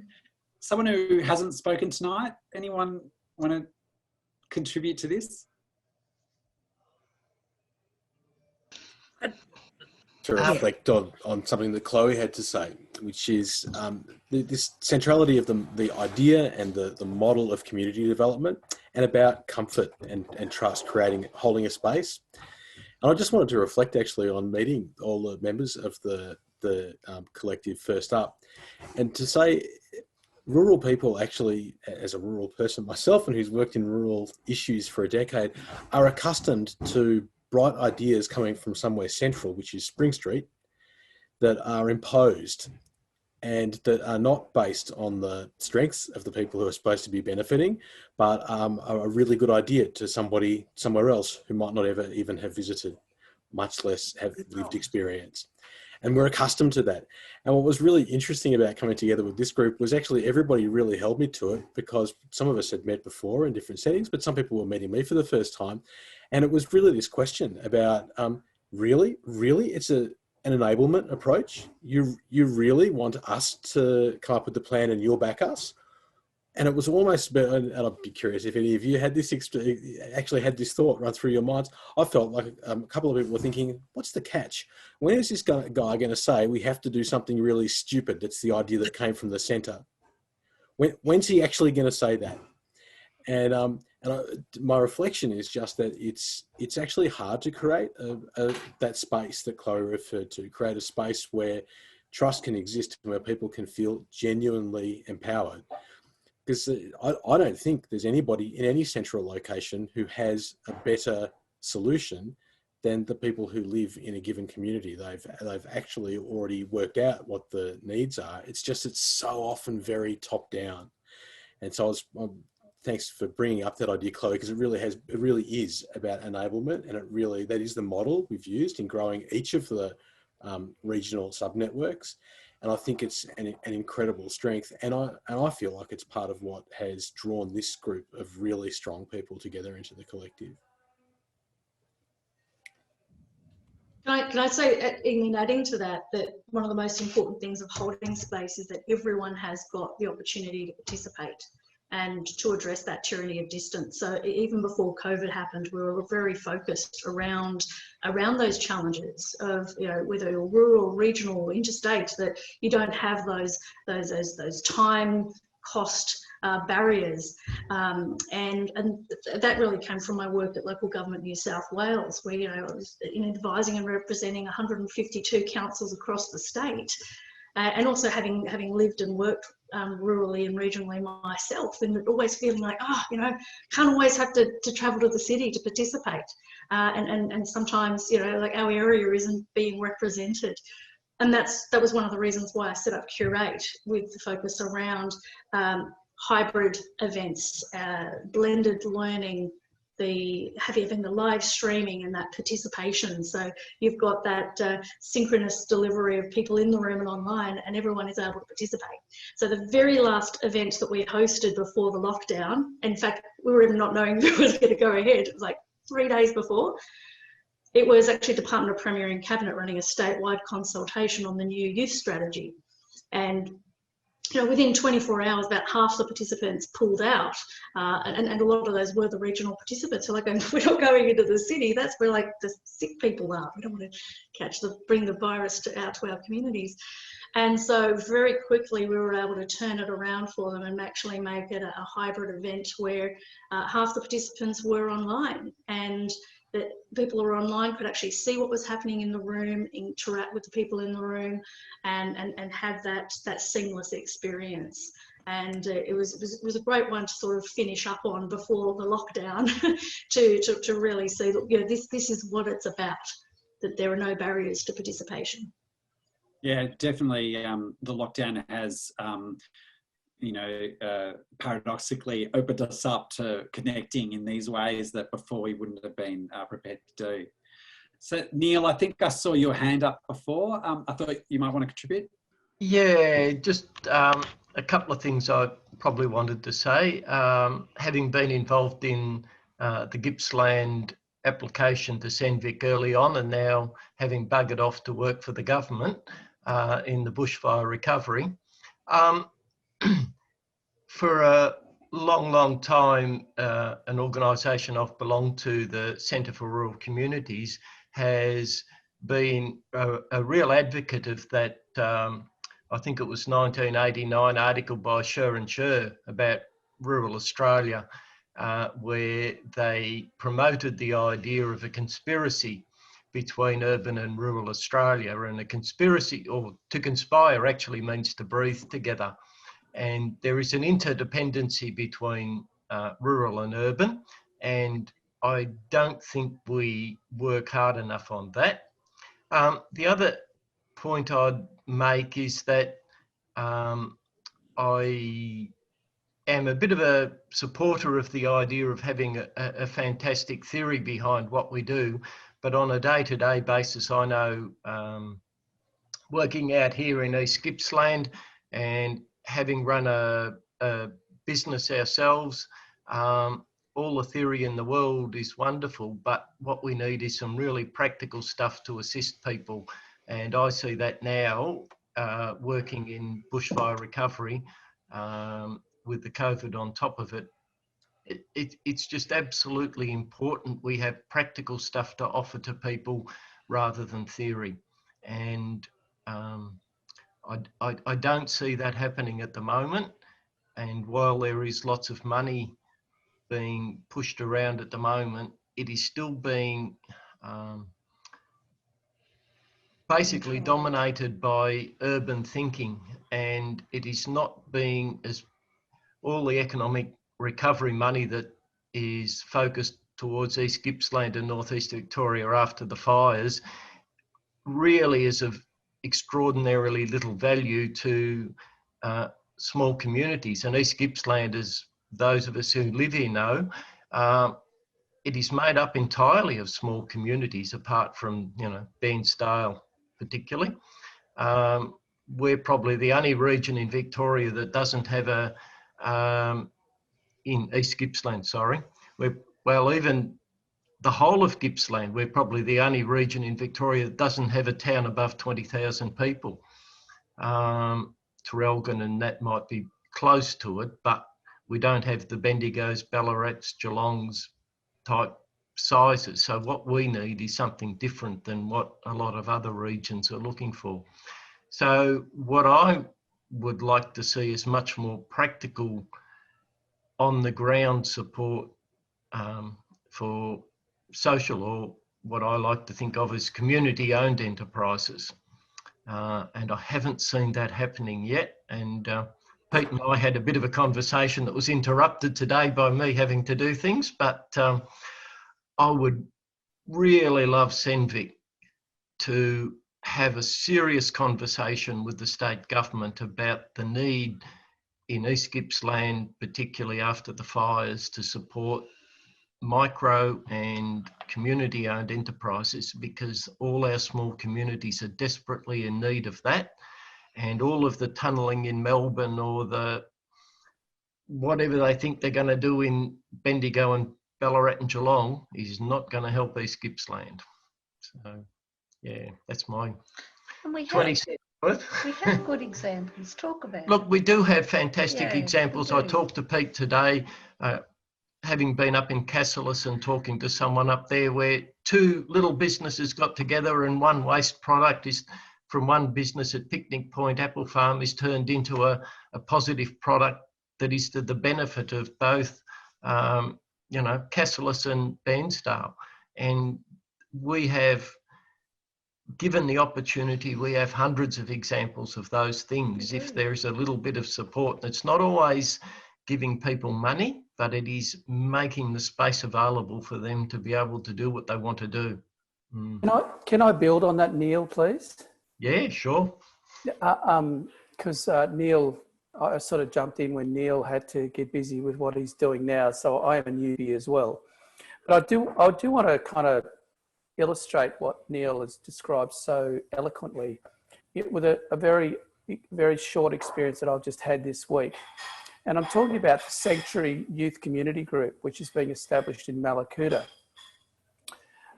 Someone who hasn't spoken tonight, anyone want to contribute to this? to reflect on something that Chloe had to say, which is this centrality of the idea and the model of community development, and about comfort and trust, holding a space. And I just wanted to reflect actually on meeting all the members of the collective first up, and to say rural people actually, as a rural person myself and who's worked in rural issues for a decade, are accustomed to bright ideas coming from somewhere central, which is Spring Street, that are imposed and that are not based on the strengths of the people who are supposed to be benefiting, but are a really good idea to somebody somewhere else who might not ever even have visited, much less have lived experience. And we're accustomed to that. And what was really interesting about coming together with this group was actually everybody really held me to it, because some of us had met before in different settings, but some people were meeting me for the first time. And it was really this question about, really, it's an enablement approach? You really want us to come up with the plan and you'll back us? And it was almost, and I'd be curious if any of you had this actually had this thought run through your minds. I felt like a couple of people were thinking, what's the catch? When is this guy going to say we have to do something really stupid? That's the idea that came from the centre. When's he actually going to say that? And my reflection is just that it's actually hard to create that space that Chloe referred to, create a space where trust can exist, where people can feel genuinely empowered. Because I don't think there's anybody in any central location who has a better solution than the people who live in a given community. They've actually already worked out what the needs are. It's just, it's so often very top down. And so thanks for bringing up that idea, Chloe, because it really is about enablement, and that is the model we've used in growing each of the regional sub-networks. And I think it's an incredible strength. And I feel like it's part of what has drawn this group of really strong people together into the collective. Can I say, in adding to that one of the most important things of holding space is that everyone has got the opportunity to participate and to address that tyranny of distance. So even before COVID happened, we were very focused around those challenges of, whether you're rural, regional, interstate, that you don't have those time cost barriers. And that really came from my work at Local Government New South Wales, where, I was advising and representing 152 councils across the state. And also having lived and worked rurally and regionally myself, and always feeling like, can't always have to travel to the city to participate. And sometimes, like our area isn't being represented. And that was one of the reasons why I set up Curate, with the focus around hybrid events, blended learning, having the live streaming and that participation. So you've got that synchronous delivery of people in the room and online, and everyone is able to participate. So the very last event that we hosted before the lockdown, in fact, we were even not knowing if it was going to go ahead, it was like 3 days before. It was actually Department of Premier and Cabinet running a statewide consultation on the new youth strategy. And within 24 hours, about half the participants pulled out, and a lot of those were the regional participants. So, we're not going into the city. That's where the sick people are. We don't want to bring the virus out to our communities. And so, very quickly, we were able to turn it around for them and actually make it a hybrid event where half the participants were online, and that people who were online could actually see what was happening in the room, interact with the people in the room, and have that seamless experience. And it was a great one to sort of finish up on before the lockdown, to really see that this is what it's about, that there are no barriers to participation. Yeah, definitely. The lockdown has paradoxically opened us up to connecting in these ways that before we wouldn't have been prepared to do. So, Neil, I think I saw your hand up before. I thought you might want to contribute. Yeah, just a couple of things I probably wanted to say. Having been involved in the Gippsland application to Senvic early on, and now having buggered off to work for the government in the bushfire recovery, for a long time, an organisation I've belonged to, the Centre for Rural Communities, has been a real advocate of that. I think it was 1989 article by Sher and Sher about rural Australia, where they promoted the idea of a conspiracy between urban and rural Australia. And a conspiracy, or to conspire, actually means to breathe together. And there is an interdependency between rural and urban, and I don't think we work hard enough on that. The other point I'd make is that I am a bit of a supporter of the idea of having a fantastic theory behind what we do, but on a day-to-day basis, I know working out here in East Gippsland and having run a business ourselves, all the theory in the world is wonderful, but what we need is some really practical stuff to assist people. And I see that now working in bushfire recovery with the COVID on top of it. It's just absolutely important we have practical stuff to offer to people rather than theory. And I don't see that happening at the moment. And while there is lots of money being pushed around at the moment, it is still being basically dominated by urban thinking, and it is not being as all the economic recovery money that is focused towards East Gippsland and North East Victoria after the fires really is of extraordinarily little value to small communities. And East Gippsland, as those of us who live here know, it is made up entirely of small communities, apart from, you know, Bairnsdale particularly. We're probably the only region in Victoria that doesn't have a, in East Gippsland, sorry. Well, even the whole of Gippsland, we're probably the only region in Victoria that doesn't have a town above 20,000 people. Traralgon and that might be close to it, but we don't have the Bendigos, Ballarats, Geelongs type sizes. So what we need is something different than what a lot of other regions are looking for. So what I would like to see is much more practical on the ground support for social, or what I like to think of as community owned enterprises. And I haven't seen that happening yet. And Pete and I had a bit of a conversation that was interrupted today by me having to do things, but I would really love Senvic to have a serious conversation with the state government about the need in East Gippsland, particularly after the fires, to support micro and community owned enterprises, because all our small communities are desperately in need of that. And all of the tunnelling in Melbourne, or the whatever they think they're going to do in Bendigo and Ballarat and Geelong, is not going to help East Gippsland. So yeah, that's my 20 cents worth. We have good examples. Talk about Look, we do have fantastic Yeah, examples. we I do. talked to Pete today, having been up in Cassilis and talking to someone up there, where two little businesses got together, and one waste product is from one business at Picnic Point Apple Farm is turned into a positive product that is to the benefit of both, you know, Cassilis and Bairnsdale. And we have, given the opportunity, we have hundreds of examples of those things. If there's a little bit of support, it's not always giving people money, but it is making the space available for them to be able to do what they want to do. Can I build on that, Neil, please? Yeah, sure. Because Neil, I sort of jumped in when Neil had to get busy with what he's doing now, so I am a newbie as well. But I do want to kind of illustrate what Neil has described so eloquently with a very, very short experience that I've just had this week. And I'm talking about the Sanctuary Youth Community Group, which is being established in Mallacoota.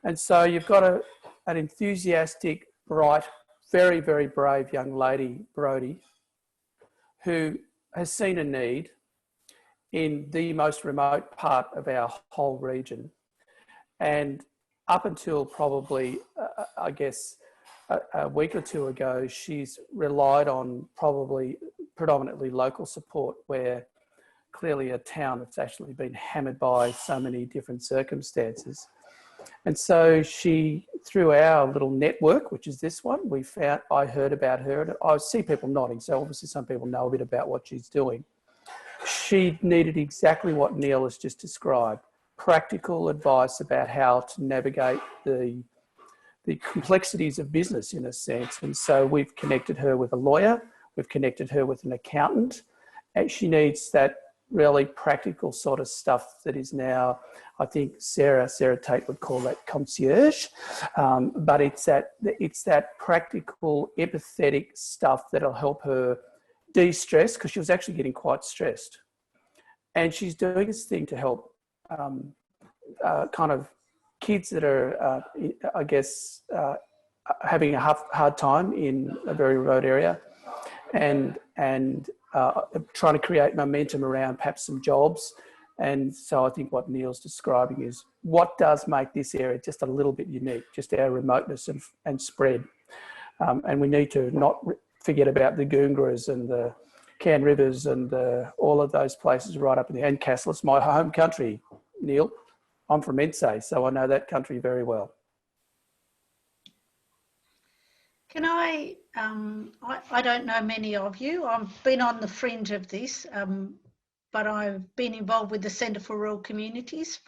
And so you've got an enthusiastic, bright, very, very brave young lady, Brodie, who has seen a need in the most remote part of our whole region. And up until probably, I guess, a week or two ago, she's relied on probably predominantly local support, where clearly a town that's actually been hammered by so many different circumstances. And so she, through our little network, which is this one, I heard about her, and I see people nodding, so obviously some people know a bit about what she's doing. She needed exactly what Neil has just described, practical advice about how to navigate the complexities of business, in a sense. And so we've connected her with a lawyer, we've connected her with an accountant, and she needs that really practical sort of stuff that is now, I think Sarah Tate would call that concierge, but it's that practical, empathetic stuff that'll help her de-stress, because she was actually getting quite stressed. And she's doing this thing to help kind of kids that are, I guess, having a hard time in a very remote area, and trying to create momentum around perhaps some jobs. And so I think what Neil's describing is what does make this area just a little bit unique, just our remoteness and spread. And we need to not forget about the Goongaras and the Cairn Rivers and all of those places right up in there. And Castle, it's my home country, Neil. I'm from Ensay, so I know that country very well. Can I don't know many of you. I've been on the fringe of this, but I've been involved with the Centre for Rural Communities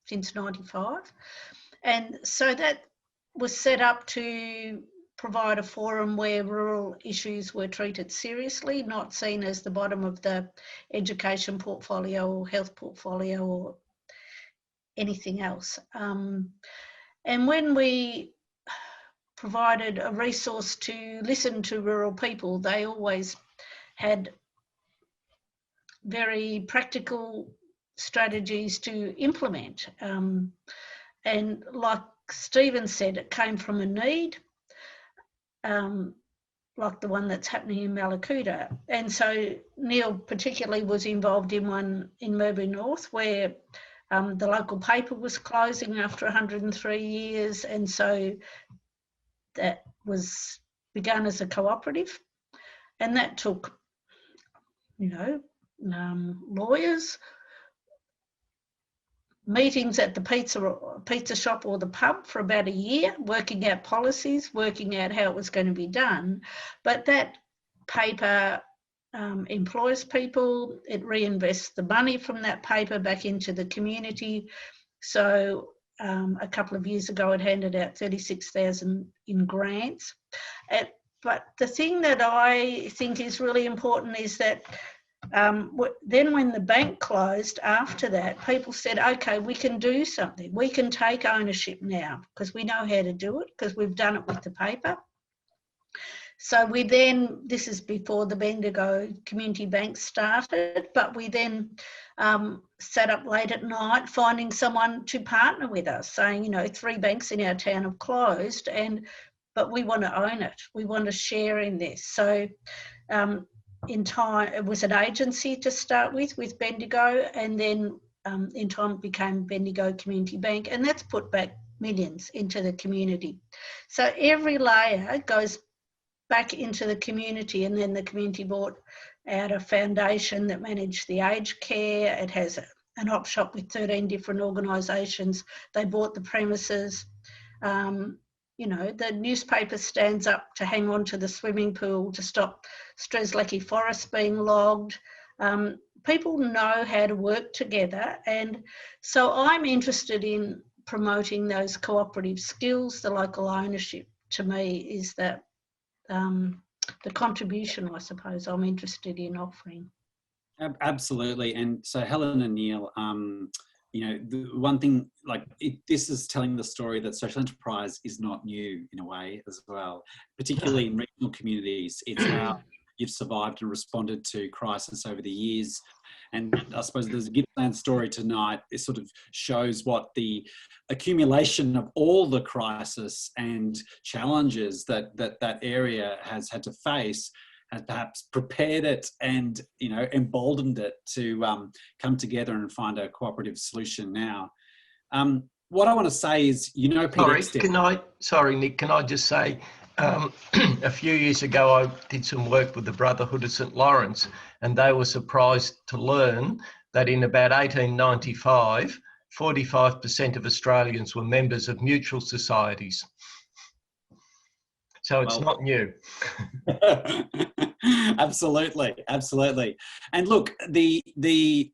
since '95. And so that was set up to provide a forum where rural issues were treated seriously, not seen as the bottom of the education portfolio or health portfolio or anything else. And when we provided a resource to listen to rural people, they always had very practical strategies to implement. And like Stephen said, it came from a need, like the one that's happening in Malakuta. And so Neil particularly was involved in one in Murray North, where the local paper was closing after 103 years. And so that was begun as a cooperative. And that took, lawyers, meetings at the pizza shop or the pub for about a year, working out policies, working out how it was going to be done. But that paper employs people, it reinvests the money from that paper back into the community. So a couple of years ago, it handed out 36,000 in grants. But the thing that I think is really important is that then when the bank closed after that, people said, okay, we can do something. We can take ownership now because we know how to do it, because we've done it with the paper. So we then, this is before the Bendigo Community Bank started, but we then sat up late at night finding someone to partner with us, saying, 3 banks in our town have closed, but we want to own it. We want to share in this. So in time, it was an agency to start with Bendigo, and then in time it became Bendigo Community Bank, and that's put back millions into the community. So every layer goes back into the community, and then the community bought out a foundation that managed the aged care. It has an op shop with 13 different organisations. They bought the premises. The newspaper stands up to hang on to the swimming pool to stop Strzelecki Forest being logged. People know how to work together, and so I'm interested in promoting those cooperative skills. The local ownership, to me, is that the contribution, I suppose, I'm interested in offering. Absolutely. And so Helen and Neil, the one thing, this is telling the story that social enterprise is not new in a way as well, particularly in regional communities. It's how you've survived and responded to crisis over the years. And I suppose there's a Gippsland story tonight. It sort of shows what the accumulation of all the crisis and challenges that area has had to face has perhaps prepared it and, emboldened it to come together and find a cooperative solution now. what I want to say is, you know, Sorry, Nick, can I just say, a few years ago, I did some work with the Brotherhood of St. Lawrence, and they were surprised to learn that in about 1895, 45% of Australians were members of mutual societies. So it's not new. Absolutely, absolutely. And look, the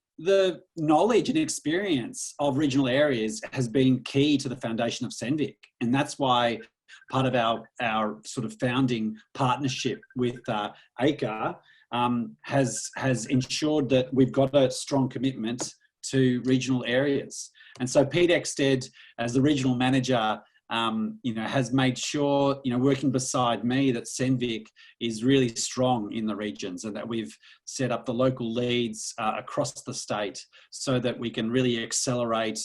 knowledge and experience of regional areas has been key to the foundation of Senvic, and that's why part of our sort of founding partnership with ACRE has ensured that we've got a strong commitment to regional areas. And so Pete Exted, as the regional manager, you know, has made sure, you know, working beside me, that Senvic is really strong in the regions, and that we've set up the local leads across the state so that we can really accelerate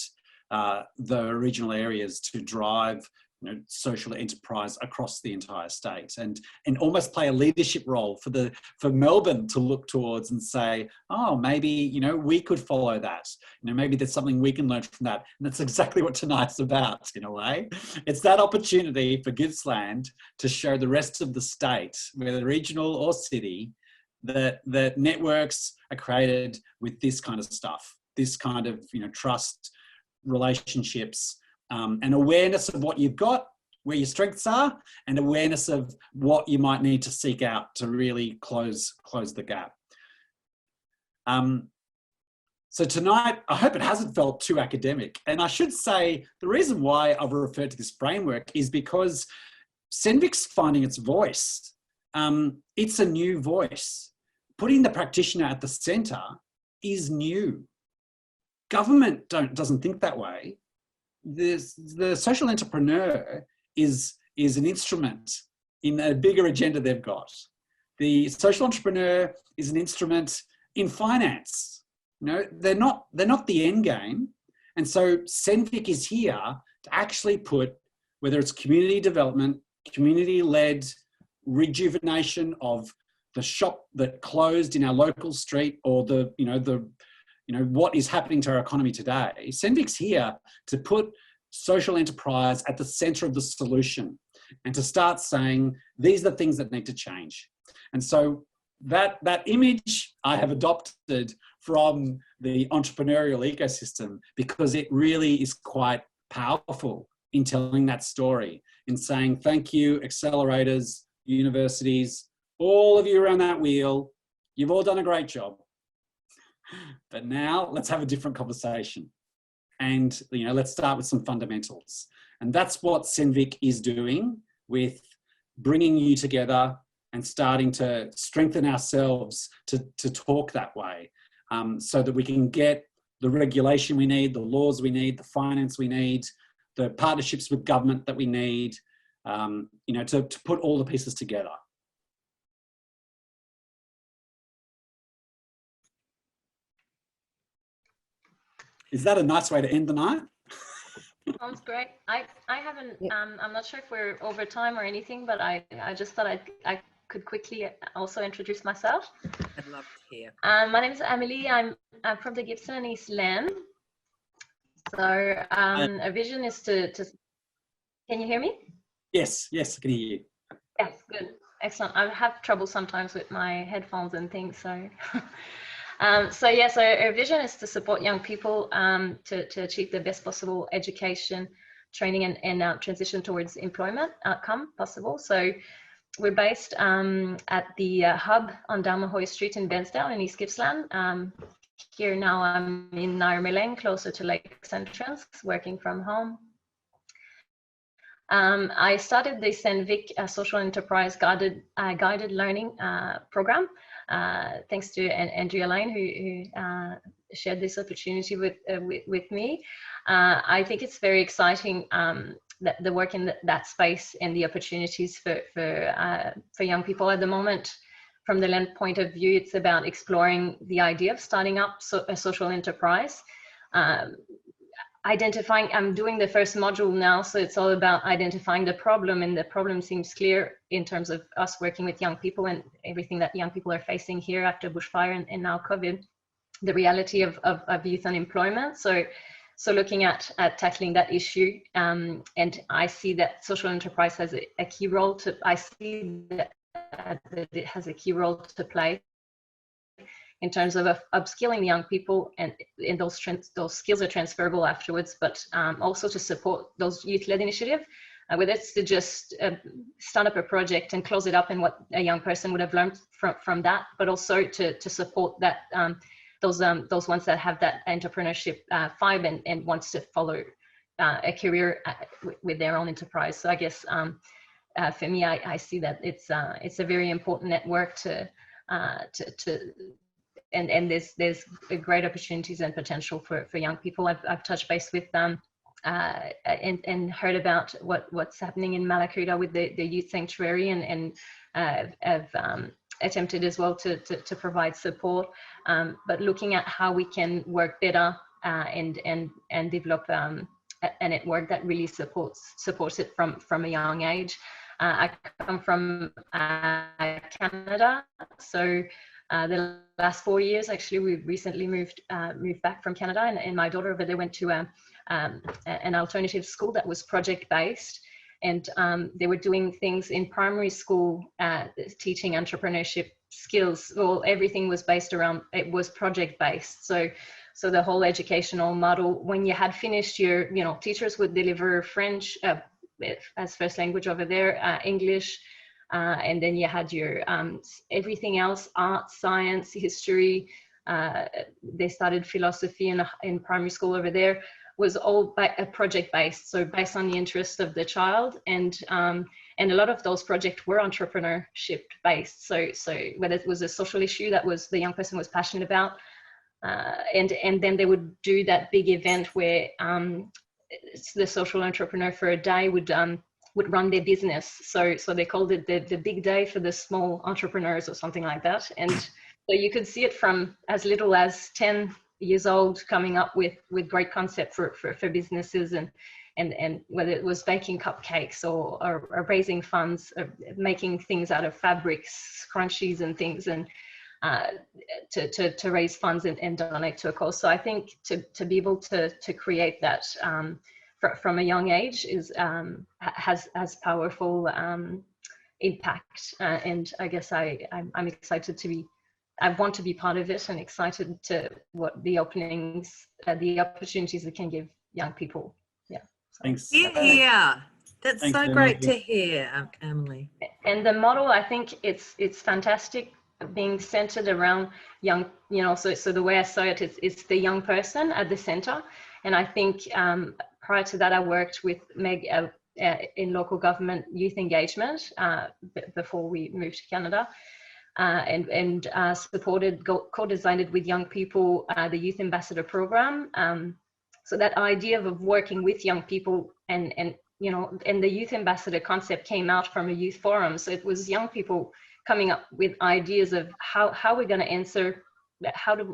the regional areas to drive, you know, social enterprise across the entire state, and almost play a leadership role for Melbourne to look towards and say, oh, maybe, you know, we could follow that. You know, maybe there's something we can learn from that. And that's exactly what tonight's about, in a way. It's that opportunity for Gippsland to show the rest of the state, whether regional or city, that networks are created with this kind of stuff, this kind of, you know, trust, relationships, and awareness of what you've got, where your strengths are, and awareness of what you might need to seek out to really close the gap. So tonight, I hope it hasn't felt too academic. And I should say, the reason why I've referred to this framework is because Senvic's finding its voice. It's a new voice. Putting the practitioner at the centre is new. Government doesn't think that way. The social entrepreneur is an instrument in a bigger agenda they've got. The social entrepreneur is an instrument in finance. You know, they're not the end game. And so Senvic is here to actually put, whether it's community development, community-led rejuvenation of the shop that closed in our local street, or what is happening to our economy today. Senvic's here to put social enterprise at the centre of the solution, and to start saying, these are the things that need to change. And so that image I have adopted from the entrepreneurial ecosystem, because it really is quite powerful in telling that story, in saying, thank you, accelerators, universities, all of you around that wheel, you've all done a great job. But now let's have a different conversation. And, you know, let's start with some fundamentals. And that's what Senvic is doing, with bringing you together and starting to strengthen ourselves to talk that way, so that we can get the regulation we need, the laws we need, the finance we need, the partnerships with government that we need, you know, to put all the pieces together. Is that a nice way to end the night? Sounds great. I haven't, I'm not sure if we're over time or anything, but I just thought I could quickly also introduce myself. I'd love to hear. My name is Emily. I'm from the Gippsland East Land. So a vision is to, can you hear me? Yes, I can hear you. Yes, good. Excellent. I have trouble sometimes with my headphones and things, so. So our vision is to support young people to achieve the best possible education, training, and transition towards employment outcome possible. So we're based at the hub on Dalmahoy Street in Bairnsdale in East Gippsland. Here now I'm in Narromine Lane, closer to Lakes Entrance, working from home. I started the Senvic Social Enterprise Guided Learning Program. Thanks to Andrea Lane, who shared this opportunity with me. I think it's very exciting that the work in that space and the opportunities for young people at the moment. From the LEND point of view, it's about exploring the idea of starting up a social enterprise. Identifying, I'm doing the first module now, so it's all about identifying the problem, and the problem seems clear in terms of us working with young people and everything that young people are facing here after bushfire and now COVID, the reality of youth unemployment. So So looking at tackling that issue, and I see that social enterprise has a key role to, I see that it has a key role to play in terms of upskilling young people, and those skills are transferable afterwards, but also to support those youth-led initiatives, whether it's to just start up a project and close it up and what a young person would have learned from that, but also to support that those ones that have that entrepreneurship vibe and wants to follow a career with their own enterprise. So I guess for me, I see that it's a very important network and there's great opportunities and potential for young people. I've touched base with them and heard about what's happening in Malakuta with the youth sanctuary, and have attempted as well to provide support, but looking at how we can work better and develop a network that really supports it from a young age. I come from Canada, so the last 4 years, actually, we've recently moved back from Canada, and my daughter over there went to an alternative school that was project-based, and they were doing things in primary school, teaching entrepreneurship skills. Well, everything was based around, it was project-based. So the whole educational model, when you had finished your, teachers would deliver French as first language over there, English, and then you had your everything else, art, science, history. They started philosophy in primary school over there, was all project-based, so based on the interest of the child, and a lot of those projects were entrepreneurship-based. So whether it was a social issue that the young person was passionate about, and then they would do that big event where the social entrepreneur for a day would run their business. So they called it the big day for the small entrepreneurs or something like that. And so you could see it from as little as 10 years old coming up with great concept for businesses, and whether it was baking cupcakes or raising funds, or making things out of fabrics, scrunchies and things, and to raise funds and donate to a cause. So I think to be able to create that from a young age has powerful impact, and I guess I'm excited to be. I want to be part of it, and excited to what the openings, the opportunities it can give young people. Yeah. Thanks. Yeah. That's Thanks, so great to hear, Emily. And the model, I think it's fantastic, being centered around young, so the way I saw it is it's the young person at the center. And I think prior to that, I worked with Meg in local government youth engagement before we moved to Canada, and supported, co-designed it with young people, the Youth Ambassador Program. So that idea of working with young people, and the Youth Ambassador concept came out from a youth forum. So it was young people coming up with ideas of how we're going to answer,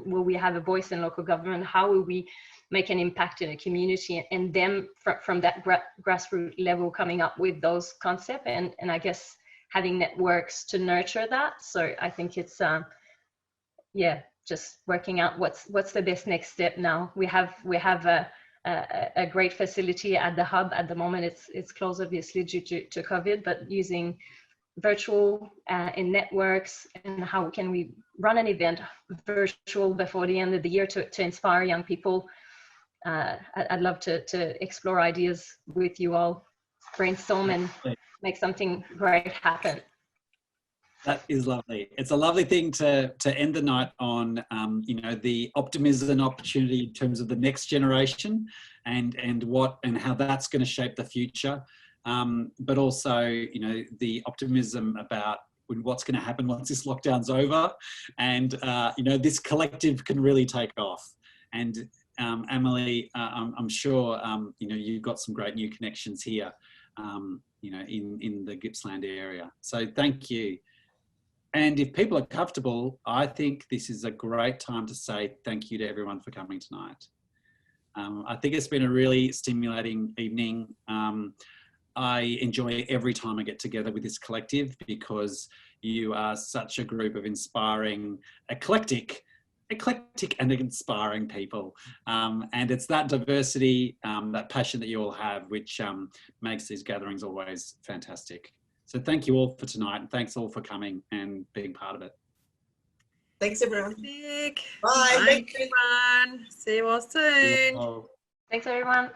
will we have a voice in local government, how will we make an impact in a community, and them from that grassroots level coming up with those concepts, and I guess having networks to nurture that. So I think it's just working out what's the best next step now. We have a great facility at the hub. At the moment it's closed obviously due to COVID, but using virtual in networks, and how can we run an event virtual before the end of the year to inspire young people. I'd love to explore ideas with you all, brainstorm and make something great happen. That is lovely. It's a lovely thing to end the night on, the optimism and opportunity in terms of the next generation, and how that's going to shape the future. But also, the optimism about what's going to happen once this lockdown's over, and this collective can really take off. And Emily, I'm sure you've got some great new connections here, in the Gippsland area. So thank you. And if people are comfortable, I think this is a great time to say thank you to everyone for coming tonight. I think it's been a really stimulating evening. I enjoy every time I get together with this collective, because you are such a group of inspiring, eclectic eclectic and inspiring people. And it's that diversity, that passion that you all have, which makes these gatherings always fantastic. So thank you all for tonight, and thanks all for coming and being part of it. Thanks, everyone. Bye. Bye. Thanks, everyone. See you all soon. Thanks, everyone.